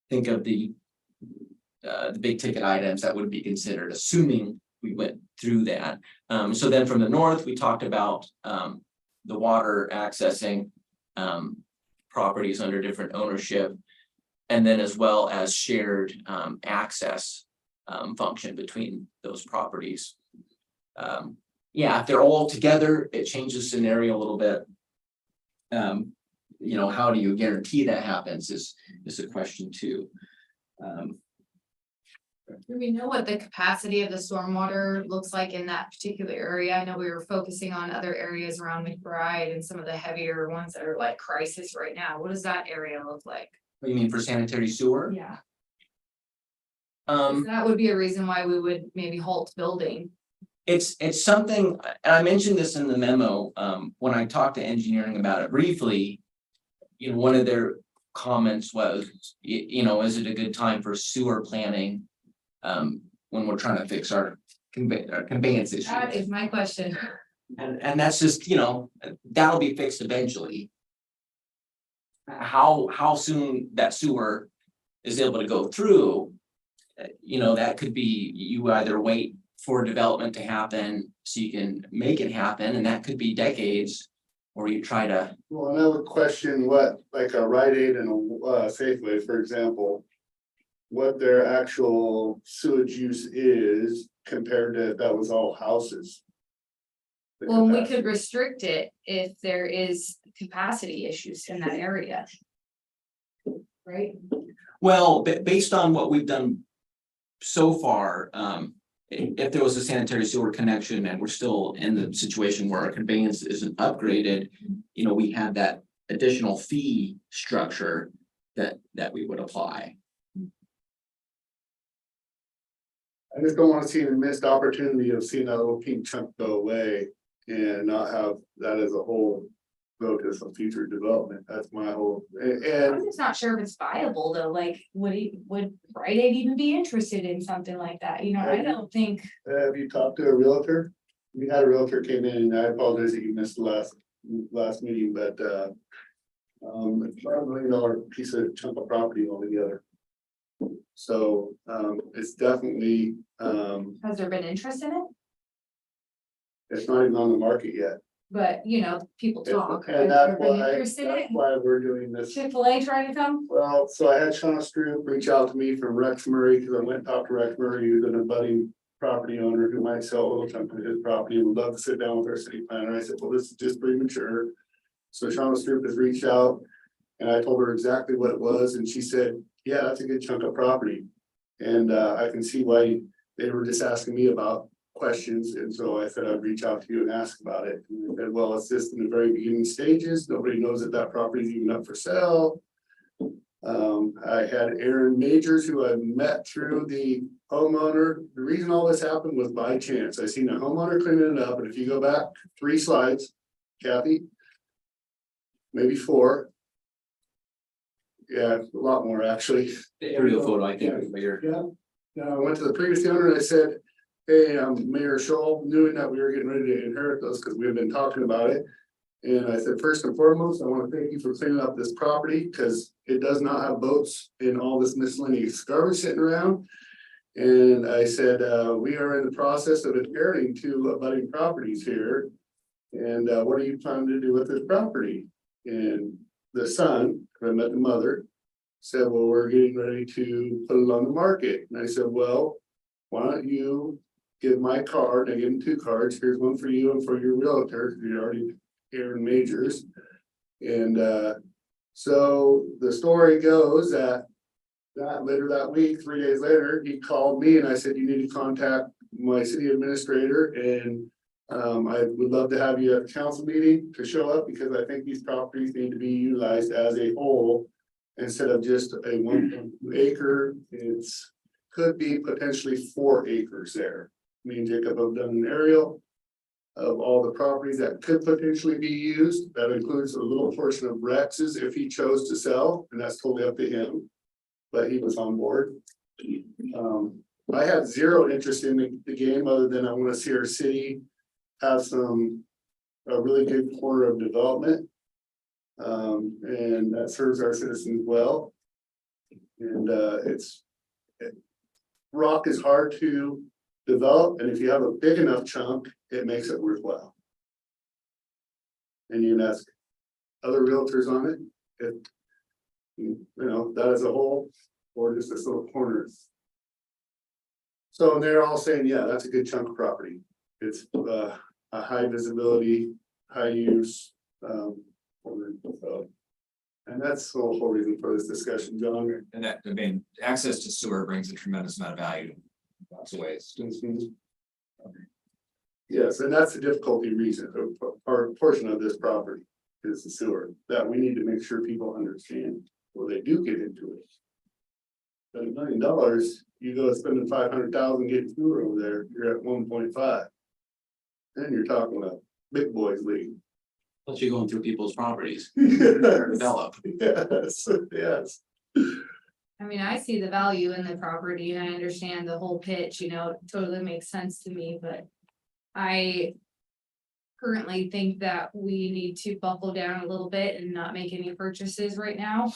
think of the big ticket items that would be considered, assuming we went through that. So then from the north, we talked about the water accessing properties under different ownership. And then as well as shared access function between those properties. Yeah, if they're all together, it changes the scenario a little bit. You know, how do you guarantee that happens is a question too. do we know what the capacity of the stormwater looks like in that particular area? I know we were focusing on other areas around McBride and some of the heavier ones that are like crisis right now. What does that area look like? What do you mean for sanitary sewer? Yeah. 'Cause that would be a reason why we would maybe halt building. It's something, and I mentioned this in the memo, when I talked to engineering about it briefly. You know, one of their comments was, you know, is it a good time for sewer planning? When we're trying to fix our conveyance issue. That is my question. And that's just, you know, that'll be fixed eventually. How soon that sewer is able to go through, you know, that could be, you either wait for development to happen so you can make it happen, and that could be decades. Or you try to, Well, and I would question what, like a Rite Aid and a Safeway, for example. What their actual sewage use is compared to if that was all houses. The Well, we capacity. could restrict it if there is capacity issues in that area. Right? well, based on what we've done so far, if there was a sanitary sewer connection and we're still in the situation where our conveyance isn't upgraded, you know, we have that additional fee structure that we would apply. I just don't wanna see a missed opportunity of seeing that little pink chunk go away and not have that as a whole. Go to some future development, that's my whole, and I'm just not sure if it's viable though, like, would Rite Aid even be interested in something like that, you know, I don't think. have you talked to a realtor? We had a realtor came in, and I apologize that you missed the last meeting, but It's about $1 million piece of chunk of property altogether. So, it's definitely, Has there been interest in it? it's not even on the market yet. But, you know, people talk. Has And there that's been why, interest in that's it? why we're doing this. Chick-fil-A trying to come? Well, so I had Sean Stroop reach out to me from Rex Murray, because I went and talked to Rex Murray, who's an abutting property owner who might sell a little chunk of his property and would love to sit down with our city planner. I said, well, this is just premature. So Sean Stroop has reached out and I told her exactly what it was and she said, yeah, that's a good chunk of property. And I can see why they were just asking me about questions. And so I said, I'd reach out to you and ask about it. And they said, well, it's just in the very beginning stages. Nobody knows that that property is even up for sale. I had Aaron Majors, who I met through the homeowner. The reason all this happened was by chance. I seen a homeowner cleaning it up, and if you go back 3 slides, Kathy. Maybe 4. Yeah, a lot more actually. The aerial photo, I think, is what you're. Yeah. I went to the previous owner and I said, hey, I'm Mayor Scholl, knowing that we were getting ready to inherit those because we have been talking about it. And I said, first and foremost, I want to thank you for cleaning up this property because it does not have boats and all this miscellaneous garbage sitting around. And I said, we are in the process of inheriting 2 abutting properties here. And what are you planning to do with this property? And the son, I met the mother, said, well, we're getting ready to put it on the market. And I said, well, why don't you give my card, I gave him 2 cards, here's one for you and for your realtor, you already Aaron Majors. And so the story goes that later that week, 3 days later, he called me and I said, you need to contact my city administrator and I would love to have you at a council meeting to show up because I think these properties need to be utilized as a whole instead of just a 1 acre. It's could be potentially 4 acres there. Me and Jacob have done an aerial of all the properties that could potentially be used. That includes a little portion of Rex's if he chose to sell, and that's totally up to him. But he was on board. I have 0 interest in the game other than I want to see our city have a really good corner of development. And that serves our citizens well. And rock is hard to develop, and if you have a big enough chunk, it makes it worthwhile. And you can ask other realtors on it, if you know, that as a whole, or just this little corner. So they're all saying, yeah, that's a good chunk of property. It's a high visibility, high use. And that's the whole reason for this discussion, John. And that, I mean, access to sewer brings a tremendous amount of value in lots of ways. Yes, and that's the difficulty reason, or portion of this property is the sewer, that we need to make sure people understand when they do get into it. But $1 million, you go spending 500,000 getting sewer over there, you're at 1.5. Then you're talking about big boys league. Plus you're going through people's properties. Yes, Develop. yes. I mean, I see the value in the property and I understand the whole pitch, you know, it totally makes sense to me, but I currently think that we need to buckle down a little bit and not make any purchases right now.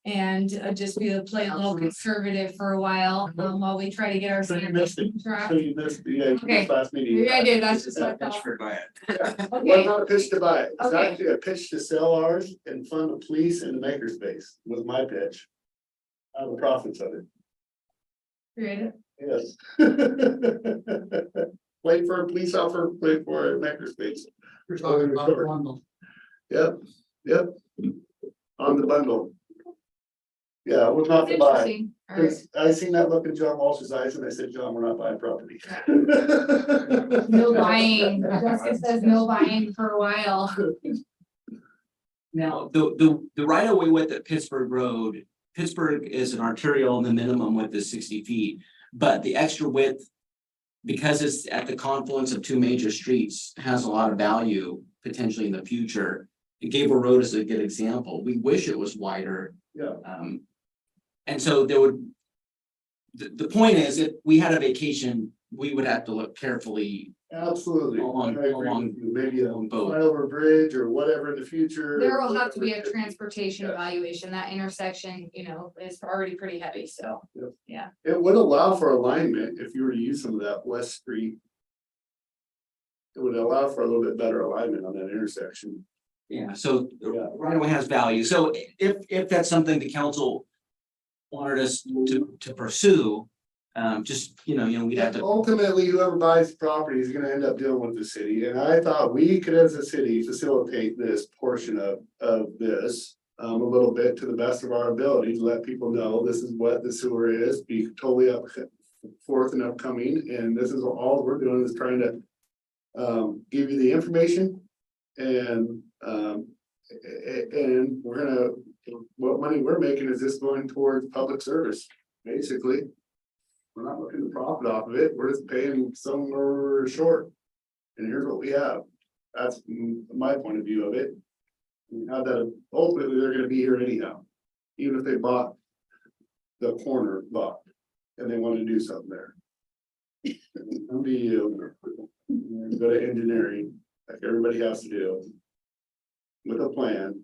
And just play a little conservative for a while, while we try to get our. So you missed it. Track. So you missed, yeah, you Okay. missed last meeting. Maybe I did, that's just what I Thanks thought. for buying. Was not a pitch to buy it. It's Okay. actually a pitch to sell ours and fund the police and the makerspace was my pitch. On the profits of it, Creative. yes. Wait for a police officer, wait for a makerspace. You're talking about the bundle. Yep, yep. On the bundle. Yeah, it was not That's to buy. interesting. All right. I seen that look in John Walsh's eyes and I said, John, we're not buying property. No buying, Jessica says no buying for a while. Now, the right of way width at Pittsburgh Road, Pittsburgh is an arterial and the minimum width is 60 feet. But the extra width, because it's at the confluence of 2 major streets, has a lot of value potentially in the future. Gable Road is a good example. We wish it was wider. Yeah. And so there would, the point is, if we had a vacation we would have to look carefully. Absolutely. Along- I agree along- with you. Maybe a along both. flyover bridge or whatever in the future. There will have to be a whatever. transportation Yeah. evaluation. That intersection, you know, is already pretty heavy, so. It would allow for alignment if you were to use some of that West Street. It would allow for a little bit better alignment on that intersection. Yeah, so Yeah. right away has value. So if that's something the council wanted us to pursue, just, we'd have to. Ultimately, whoever buys property is gonna end up dealing with the city, and I thought we could, as a city, facilitate this portion of this. A little bit to the best of our ability to let people know this is what the sewer is, be totally up forth and upcoming, and this is all we're doing is trying to. Give you the information and we're gonna, what money we're making is just going towards public service, basically. We're not looking to profit off of it, we're just paying somewhere short. And here's what we have, that's my point of view of it. We have that, ultimately, they're gonna be here anyhow, even if they bought the corner lot and they want to do something there. Come to you, go to engineering, like everybody has to do. With a plan.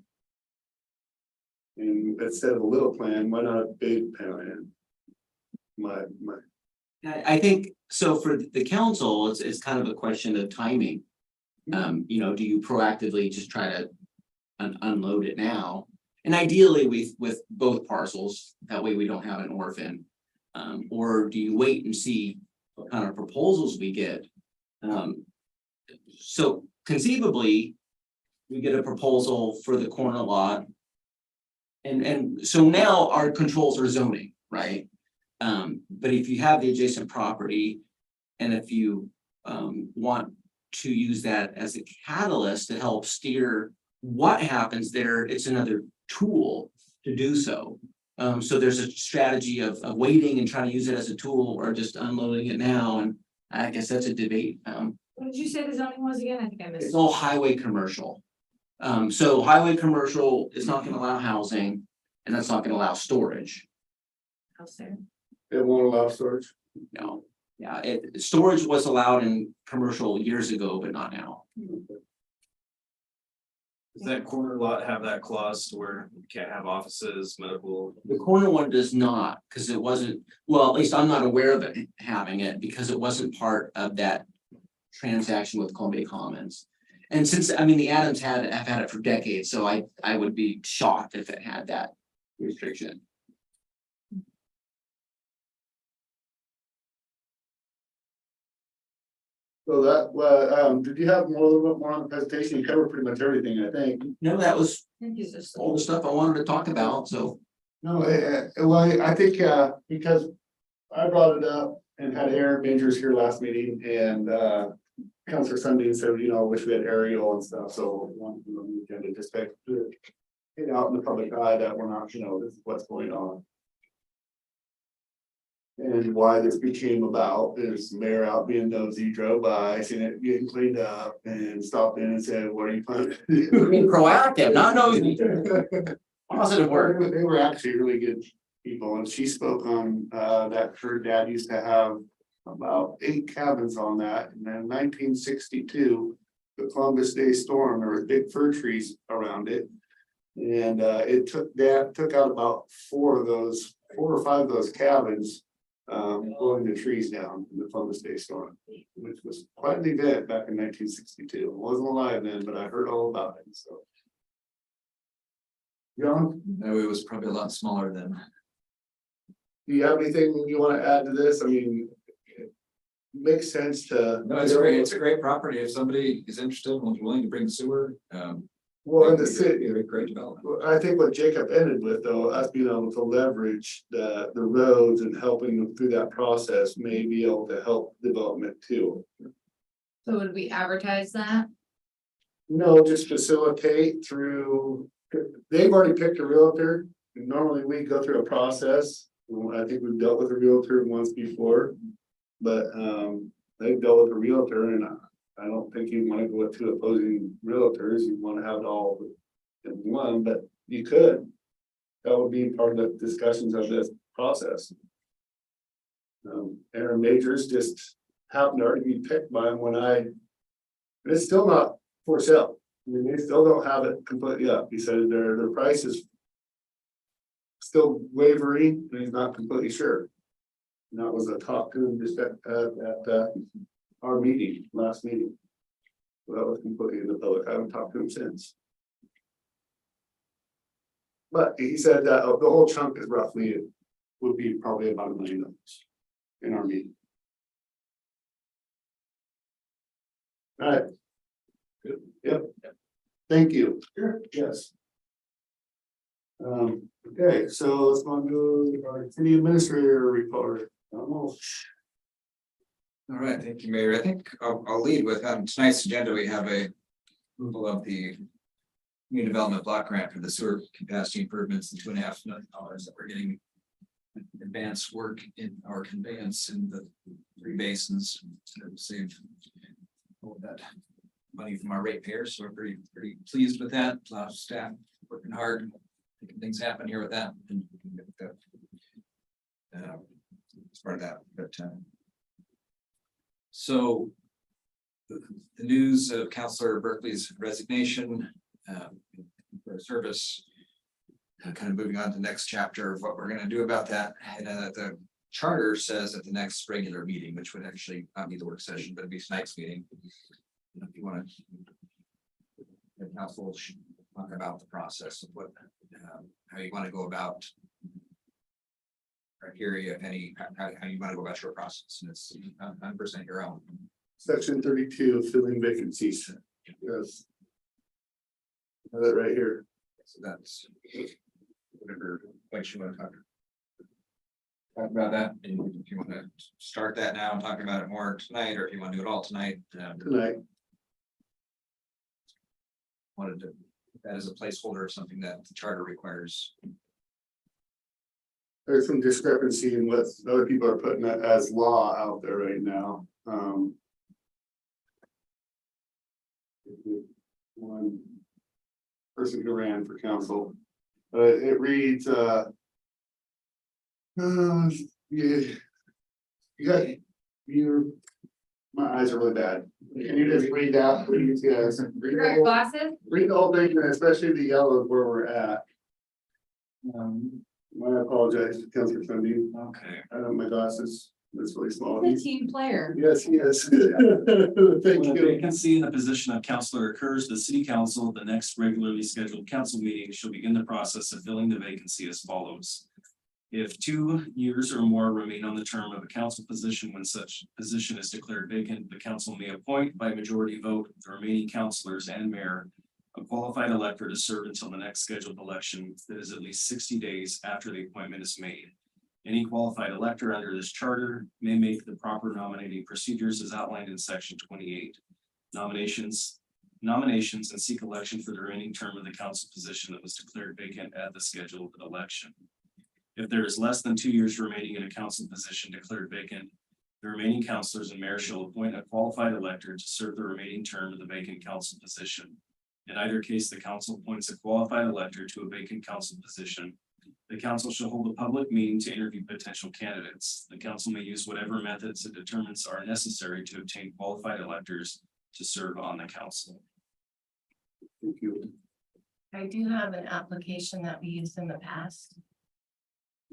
And instead of a little plan, why not a big plan? My, I think, so for the council, it's kind of a question of timing. Do you proactively just try to unload it now? And ideally with both parcels, that way we don't have an orphan. Or do you wait and see what kind of proposals we get? So conceivably, we get a proposal for the corner lot. And so now our controls are zoning, right? But if you have the adjacent property, and if you want to use that as a catalyst to help steer what happens there, it's another tool to do so. So there's a strategy of waiting and trying to use it as a tool or just unloading it now, and I guess that's a debate. What did you say the zoning was again? I think I It's missed. all highway commercial. So highway commercial is not gonna allow housing, and that's not gonna allow storage. House there. it won't allow storage. No, yeah, storage was allowed in commercial years ago, but not now. Does that corner lot have that clause to where you can't have offices, medical? The corner one does not, because it wasn't, well, at least I'm not aware of it having it, because it wasn't part of that transaction with Columbia Commons. And since, the Adams have had it for decades, so I would be shocked if it had that restriction. So that, did you have a little bit more on the presentation? You covered pretty much everything, I think. No, that was Thank you, sister. all the stuff I wanted to talk about, so. No, well, I think, because I brought it up and had Aaron Majors here last meeting and, Counselor Sunday said, wish we had aerial and stuff, so. On the agenda, just to get out in the public eye that we're not, this is what's going on. And why this became about is mayor out being nosy, drove by, seen it getting cleaned up and stopped in and said, what are you planning to do? Being proactive, not nosy. Positive word. They were actually really good people, and she spoke on that her dad used to have about 8 cabins on that, and then 1962. The Columbus Day storm, there were big fir trees around it. And it took out about 4 or 5 of those cabins. Blowing the trees down in the Columbus Day storm, which was quite an event back in 1962. I wasn't alive then, but I heard all about it, so. John, No, it was probably a lot smaller than. do you have anything you want to add to this? It makes sense to. No, it's a great property. If somebody is interested and is willing to bring sewer, Well, in the it'd city, be a great development. well, I think what Jacob ended with, though, us being able to leverage the roads and helping them through that process may be able to help development too. So would we advertise that? No, just facilitate through, they've already picked a realtor. Normally we go through a process. I think we've dealt with a realtor once before. But they've dealt with a realtor, and I don't think you want to go with 2 opposing realtors. You want to have it all in one, but you could. That would be part of the discussions of this process. Aaron Majors just happened to already be picked by him when it's still not for sale. I mean, they still don't have it completely up. He said their price is still wavering, and he's not completely sure. And that was a talk to him just at our meeting, last meeting. So that was completely in the public. I haven't talked to him since. But he said that the whole chunk is roughly, would be probably about $1 million in our meeting. All right. Good. Yep. Thank you. Sure. Yes. Okay, so let's go on to our city administrator report. Almost. All right, thank you, Mayor. I think I'll lead with, tonight's agenda, we have a approval of the community development block grant for the sewer capacity improvements and $2.5 million that we're getting advanced work in our conveyance in the 3 basins to save all of that money from our ratepayers. So we're pretty pleased with that. A lot of staff working hard, making things happen here with that. And as part of that, but so the news of Councilor Berkeley's resignation for service, kind of moving on to the next chapter of what we're going to do about that. And the charter says at the next regular meeting, which would actually not be the work session, but it'd be tonight's meeting. If you want to, the council should talk about the process of what, how you want to go about criteria, if any, how you want to go about your process, and it's 100% your own. Section 32, filling vacancies. Yes. Have that right here. So that's whatever point you want to talk about that, and if you want to start that now and talk about it more tonight, or if you want to do it all tonight. Tonight. Wanted to, that is a placeholder of something that the charter requires. There's some discrepancy in what other people are putting as law out there right now. One person who ran for council, it reads, you got, my eyes are really bad. Can you just read that, please? Yes. Read the whole- Glasses? read the whole thing, and especially the yellow where we're at. I apologize to Councilor Sunbeam. Okay. I don't have my glasses, it's really small. He's a team player. Yes, he is. Thank When a you. vacancy in the position of councillor occurs, the city council, the next regularly scheduled council meeting shall begin the process of filling the vacancy as follows. If 2 years or more remain on the term of a council position when such position is declared vacant, the council may appoint by majority vote the remaining councillors and mayor a qualified elector to serve until the next scheduled election that is at least 60 days after the appointment is made. Any qualified elector under this charter may make the proper nominating procedures as outlined in section 28. Nominations and seek election for the remaining term of the council position that was declared vacant at the scheduled election. If there is less than 2 years remaining in a council position declared vacant, the remaining councilors and mayor shall appoint a qualified elector to serve the remaining term of the vacant council position. In either case, the council appoints a qualified elector to a vacant council position. The council shall hold a public meeting to interview potential candidates. The council may use whatever methods it determines are necessary to obtain qualified electors to serve on the council. Thank you. I do have an application that we used in the past.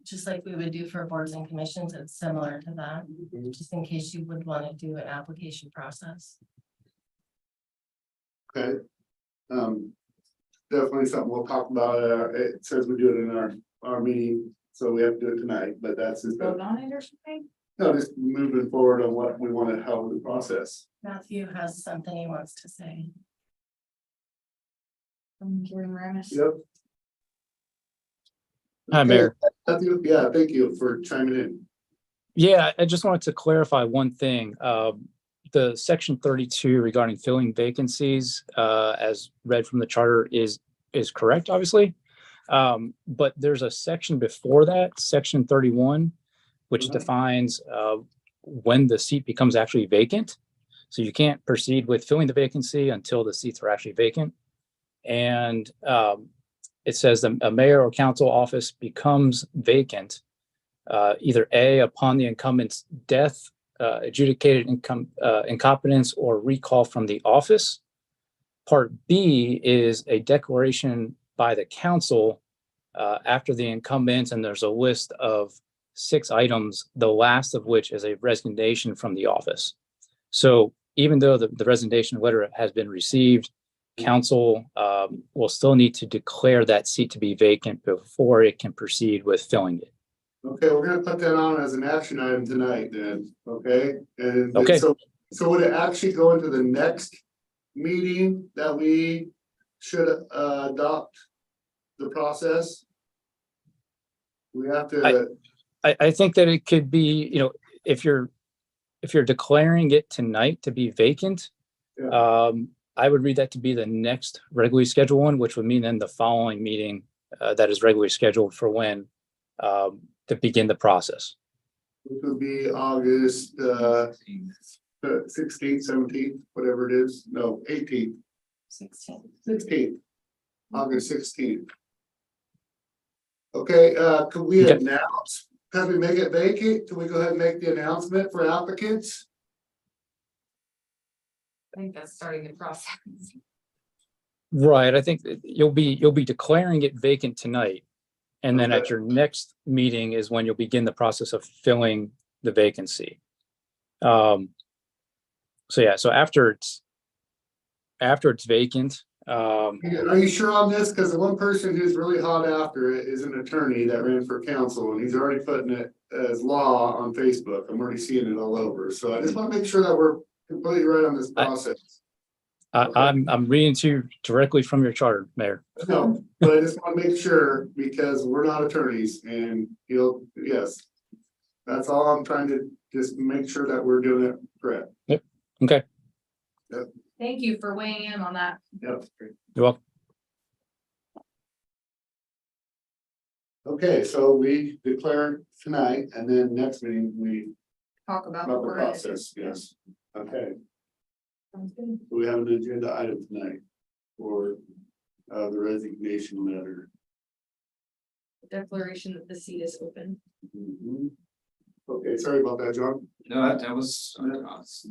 Just like we would do for boards and commissions, it's similar to that, just in case you would want to do an application process. Okay. Definitely something we'll talk about. It says we do it in our meeting, so we have to do it tonight, but that's just, Vote on it or something? no, just moving forward on what we want to help the process. Matthew has something he wants to say. From Jordan Ramis. Yep. Hi, Mayor. Matthew, yeah, thank you for chiming in. Yeah, I just wanted to clarify one thing. The section 32 regarding filling vacancies, as read from the charter is correct, obviously. But there's a section before that, section 31, which defines when the seat becomes actually vacant. So you can't proceed with filling the vacancy until the seats are actually vacant. And it says a mayor or council office becomes vacant either A, upon the incumbent's death, adjudicated incompetence or recall from the office. Part B is a declaration by the council after the incumbent, and there's a list of 6 items, the last of which is a resignation from the office. So even though the resignation letter has been received, council will still need to declare that seat to be vacant before it can proceed with filling it. Okay, we're gonna put that on as an action item tonight then, okay? And then Okay. so would it actually go into the next meeting that we should adopt the process? We have to, I think that it could be, if you're declaring it tonight to be vacant, Yeah. I would read that to be the next regularly scheduled one, which would mean then the following meeting that is regularly scheduled for when to begin the process. which would be August 16th, 17th, whatever it is, no, 18th, 16th, August 16th. Okay, could we Okay. announce, can we make it vacant? Can we go ahead and make the announcement for applicants? I think that's starting the process. Right, I think that you'll be declaring it vacant tonight. And then at Okay. your next meeting is when you'll begin the process of filling the vacancy. So yeah, so after it's vacant, Are you sure on this? Because the one person who's really hot after it is an attorney that ran for council, and he's already putting it as law on Facebook. I'm already seeing it all over. So I just want to make sure that we're completely right on this process. I'm reading to you directly from your charter, Mayor. No, but I just want to make sure because we're not attorneys and yes. That's all I'm trying to just make sure that we're doing it correct. Okay, Thank you for weighing in on that. Yep. you're welcome. Okay, so we declare tonight and then next meeting we Talk about about what the we're gonna do. process, yes. Okay, Sounds good. we have an agenda item tonight for the resignation letter. Declaration that the seat is open. Mhm. Okay, sorry about that, John. No, that was,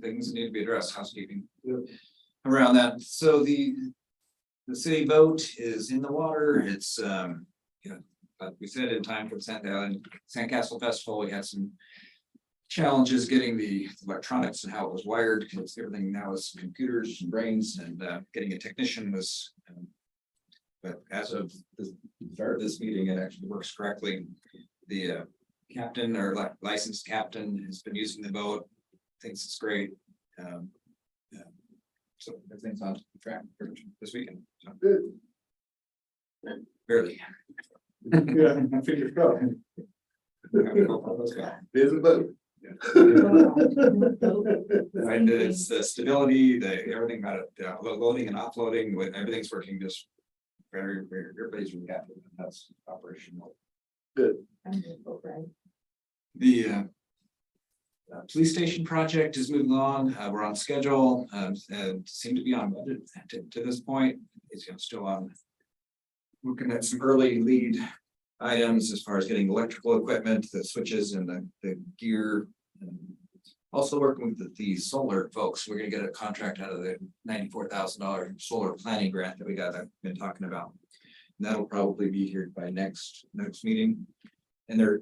things need to be addressed, housekeeping. Yep. Around that, so the city vote is in the water, it's, like we said, in time for the Sandcastle Festival, we had some challenges getting the electronics and how it was wired, because everything now is computers and brains, and getting a technician was, but as of the start of this meeting, it actually works correctly. The captain or licensed captain has been using the boat, thinks it's great. So everything's on track for this weekend. So, Good. barely. Yeah, fingers crossed. Is it both? And it's the stability, everything about it, loading and offloading, everything's working just very, everybody's really happy. That's operational. Good. The police station project is moving along. We're on schedule, and seem to be on budget to this point. It's still on. Looking at some early lead items as far as getting electrical equipment, the switches and the gear. Also working with the solar folks. We're gonna get a contract out of the $94,000 solar planning grant that I've been talking about. And that'll probably be here by next meeting. And they're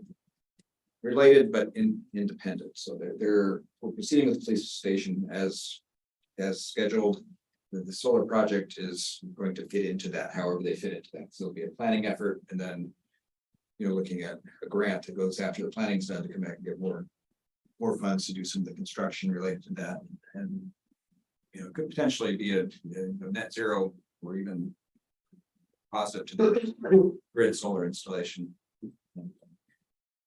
related but independent, so we're proceeding with the police station as scheduled. The solar project is going to fit into that, however they fit into that, so it'll be a planning effort, and then looking at a grant that goes after the planning's done to come back and get more funds to do some of the construction related to that, and could potentially be a net zero or even positive to the grid solar installation.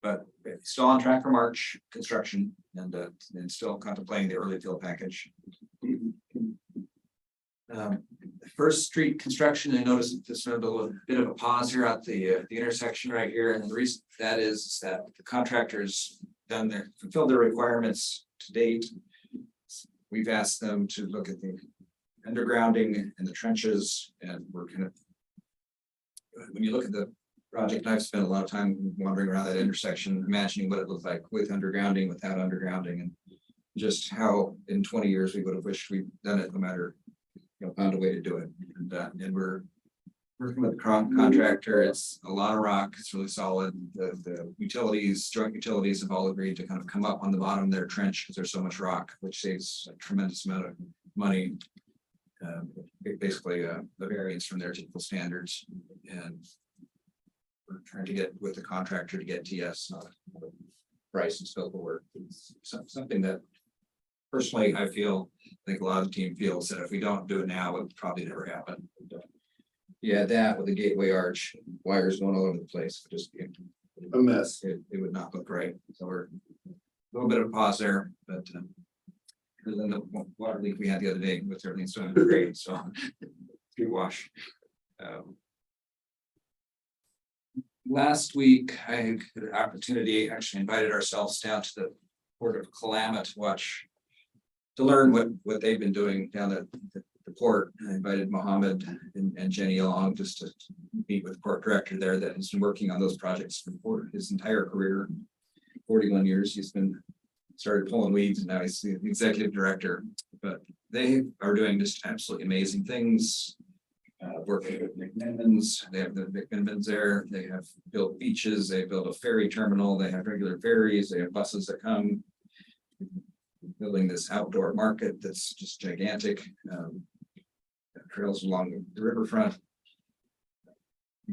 But still on track for March construction and still contemplating the early fill package. First Street construction, I noticed that this had a little bit of a pause here at the intersection right here, and the reason that is that the contractors fulfilled their requirements to date. We've asked them to look at the undergrounding and the trenches, and we're kind of, when you look at the project, I've spent a lot of time wandering around that intersection, imagining what it looked like with undergrounding, without undergrounding, and just how in 20 years we would have wished we'd done it, no matter, found a way to do it. And we're working with the contractor. It's a lot of rock. It's really solid. The utilities, joint utilities have all agreed to kind of come up on the bottom of their trench because there's so much rock, which saves a tremendous amount of money. Basically, the variance from their typical standards, and we're trying to get with the contractor to get TS price and scope of work. It's something that personally I think a lot of the team feels that if we don't do it now, it would probably never happen. Yeah, that with the gateway arch, wires going all over the place, just A mess. it would not look great. So we're a little bit of a pause there, but other than the water leak we had the other day with everything swimming great, so good wash. Last week, I had an opportunity, actually invited ourselves down to the Port of Klamath to watch, to learn what they've been doing down at the port. I invited Mohammed and Jenny along just to meet with the port director there that has been working on those projects for his entire career. 41 years, he's been started pulling weeds and now he's the executive director. But they are doing just absolutely amazing things. Working with McMinn's, they have the McMinn's there, they have built beaches, they built a ferry terminal, they have regular ferries, they have buses that come. Building this outdoor market that's just gigantic. Trails along the riverfront.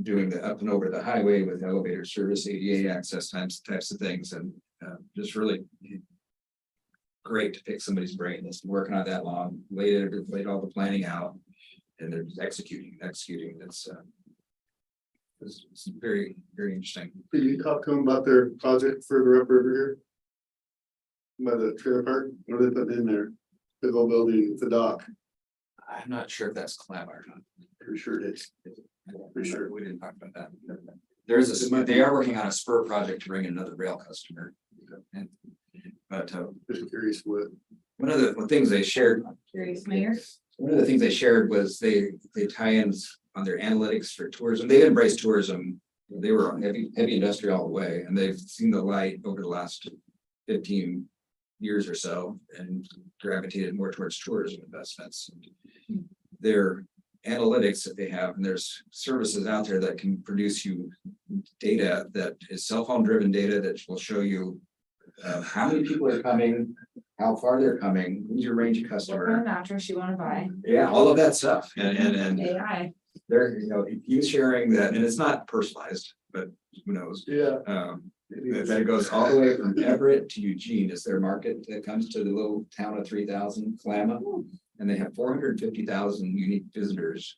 Doing the up and over the highway with elevator service, ADA access types of things, and just really great to pick somebody's brain that's been working on that long, laid all the planning out. And they're just executing. It's very, very interesting. Did you talk to them about their project further up river here? By the trailer park, what are they putting in there? Big old building, it's a dock. I'm not sure if that's Klamath or not. Pretty sure it is. Pretty sure we didn't talk about that. They are working on a spur project to bring in another rail customer. But Just curious what. one of the things they shared. Curious, Mayor. One of the things they shared was they tie ins on their analytics for tourism. They've embraced tourism. They were heavy industrial all the way, and they've seen the light over the last 15 years or so and gravitated more towards tourism investments. Their analytics that they have, and there's services out there that can produce you data that is cell phone driven data that will show you how many people are coming, how far they're coming, who's your range of What kind customer. of mattress you wanna buy? Yeah, all of that stuff. And AI. they're, he's sharing that, and it's not personalized, but who knows? Yeah. That it goes all the way from Everett to Eugene is their market that comes to the little town of 3,000 Klamath. And they have 450,000 unique visitors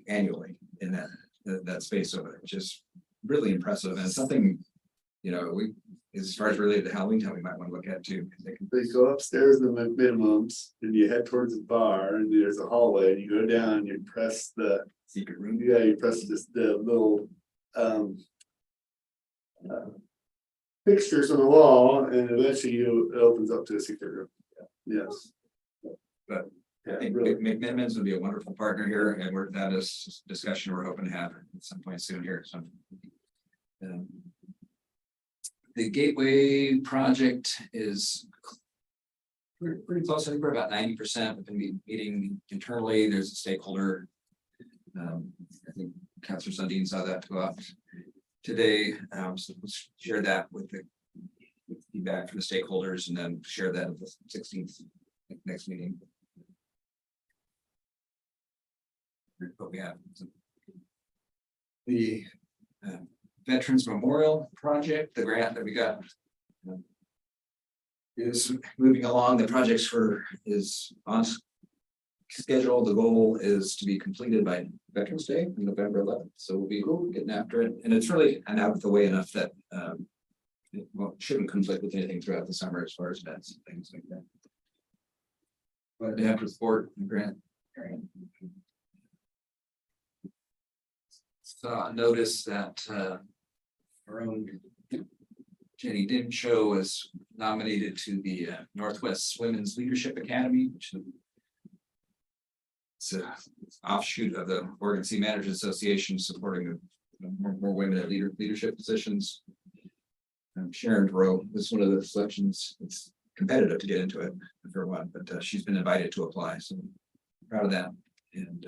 annually in that space over there, which is really impressive and something, as far as related to Halloween Town, we might want to look at too. They go upstairs in the minimums and you head towards the bar and there's a hallway and you go down and you press the Secret room. Yeah, you press the little fixtures on the wall and eventually it opens up to a secret room. Yes. But Yeah, I think really. McMinn's would be a wonderful partner here, and that is a discussion we're hoping to have at some point soon here, so. The Gateway project is pretty close. I think we're about 90%. We've been meeting internally. There's a stakeholder. I think Councilor Sundin saw that go out today. So let's share that with the feedback from the stakeholders and then share that at the 16th next meeting. What we have. The Veterans Memorial Project, the grant that we got is moving along. The project's is on schedule. The goal is to be completed by Veterans Day, November 11th. So we'll be getting after it. And it's really out of the way enough that it shouldn't conflict with anything throughout the summer as far as events and things like that. But they have to support the grant. So notice that our own Jenny Dimshow was nominated to the Northwest Women's Leadership Academy, which it's an offshoot of the Oregon City Managers Association supporting more women at leadership positions. Sharon Rowe was one of the selections. It's competitive to get into it for one, but she's been invited to apply, so proud of that. And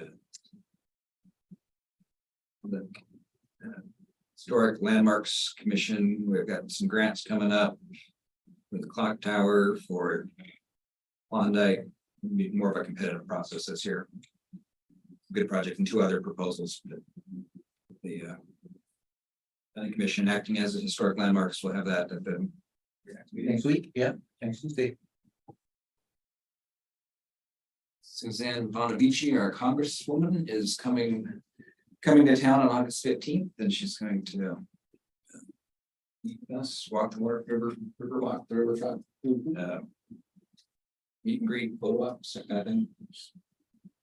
the Historic Landmarks Commission, we've got some grants coming up with the clock tower for Klondike. Be more of a competitive process this year. Good project and 2 other proposals. The planning commission acting as a historic landmarks will have that at the Next week, yeah, next Tuesday. Suzanne Bonavici, our congresswoman, is coming to town on August 15th, and she's going to meet us, walk the river walk, the riverfront. Meet and greet, photo ops, that kind of thing.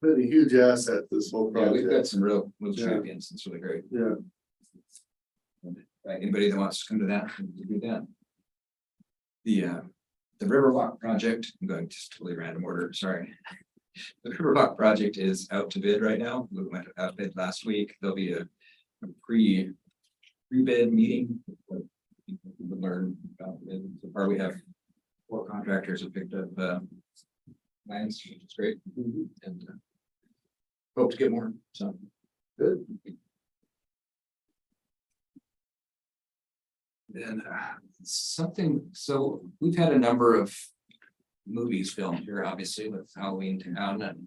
Been a huge asset, this whole Yeah, we've got project. some real Yeah. champions. It's really great. Yeah. Anybody that wants to come to that, can do that. The Riverwalk project, I'm going just totally random order, sorry. The Riverwalk project is out to bid right now. We went out to bid last week. There'll be a pre-bid meeting. People can learn about it. So far, we have 4 contractors who picked up lands, which is great. And hope to get more, so. Good. Then something, so we've had a number of movies filmed here, obviously, with Halloween Town, and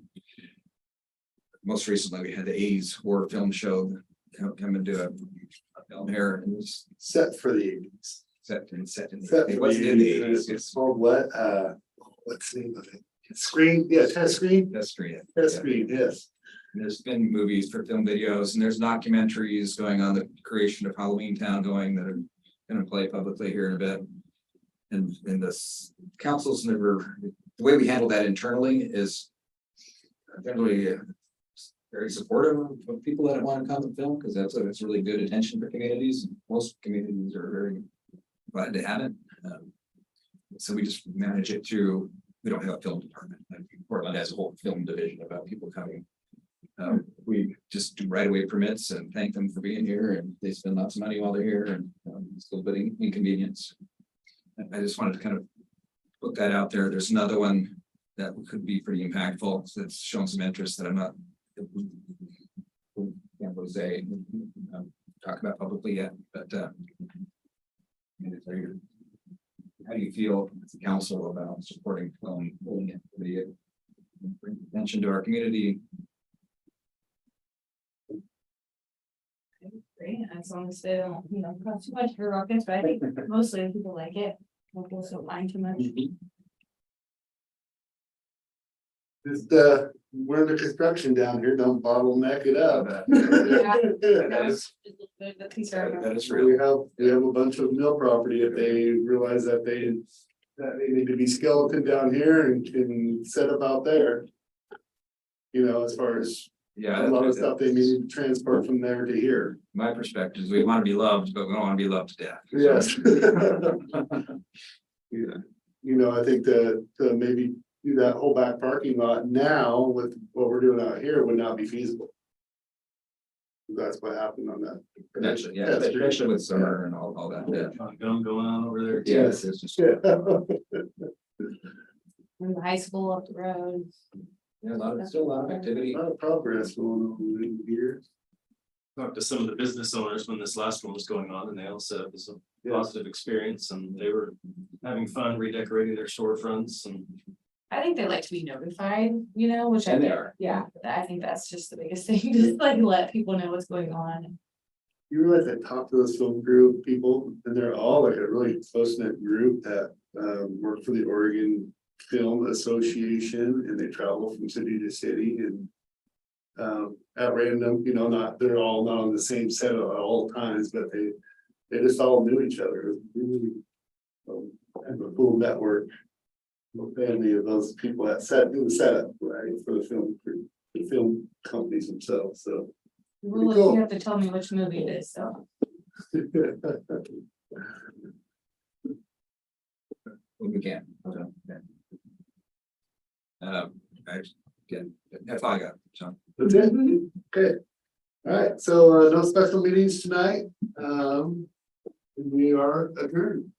most recently we had the 80s horror film show come and do a film here, and it was Set for the 80s. set in Set it for wasn't the in the 80s. 80s, It's called what? What's the name of it? Screen, yeah, test screen, that's great. test screen, yes. There's been movies for film videos, and there's documentaries going on the creation of Halloween Town going that are gonna play publicly here in a bit. And this council's never, the way we handle that internally is generally very supportive of people that want to come and film, because that's really good attention for communities. Most communities are very glad to have it. So we just manage it through, we don't have a film department. Like Portland has a whole film division about people coming. We just do right away permits and thank them for being here, and they spend lots of money while they're here, and it's a little bit inconvenience. I just wanted to kind of put that out there. There's another one that could be pretty impactful that's shown some interest that I'm not can't really say talk about publicly yet, but how do you feel as a council about supporting film activity, bring attention to our community? Great, as long as they don't, cost too much for rockets, but I think mostly people like it. People don't mind too much. Just, we're under construction down here, don't bottleneck it up. That was the concern. That is We real. have a bunch of mill property, if they realize that they need to be skeleton down here and can set up out there. As far as Yeah. a lot of stuff they need to transport from there to here. My perspective is we want to be loved, but we don't want to be loved to death. Yes. Yeah. I think to maybe do that whole back parking lot now with what we're doing out here would not be feasible. That's what happened on that. Potentially, yeah, especially with summer and all that. Yeah. Gun going on over there. Yes, it's just, Yeah. From the high school up the road. yeah, still a lot of activity. A lot of progress going on in here. Talked to some of the business owners when this last one was going on, and they all said it was a Yeah. positive experience, and they were having fun redecorating their storefronts and. I think they like to be notified, which I And they think, are. yeah, I think that's just the biggest thing, just like let people know what's going on. You realize I talked to those film group people, and they're all like a really close knit group that work for the Oregon Film Association, and they travel from city to city and at random, they're all not on the same set at all times, but they just all knew each other. It was really kind of a cool network. Family of those people that do the setup, right, for the film companies themselves, so. Well, cool. you have to tell me which movie it is, so. When we can. That's all I got, John. That's it? Okay. All right, so no special meetings tonight. We are adjourned.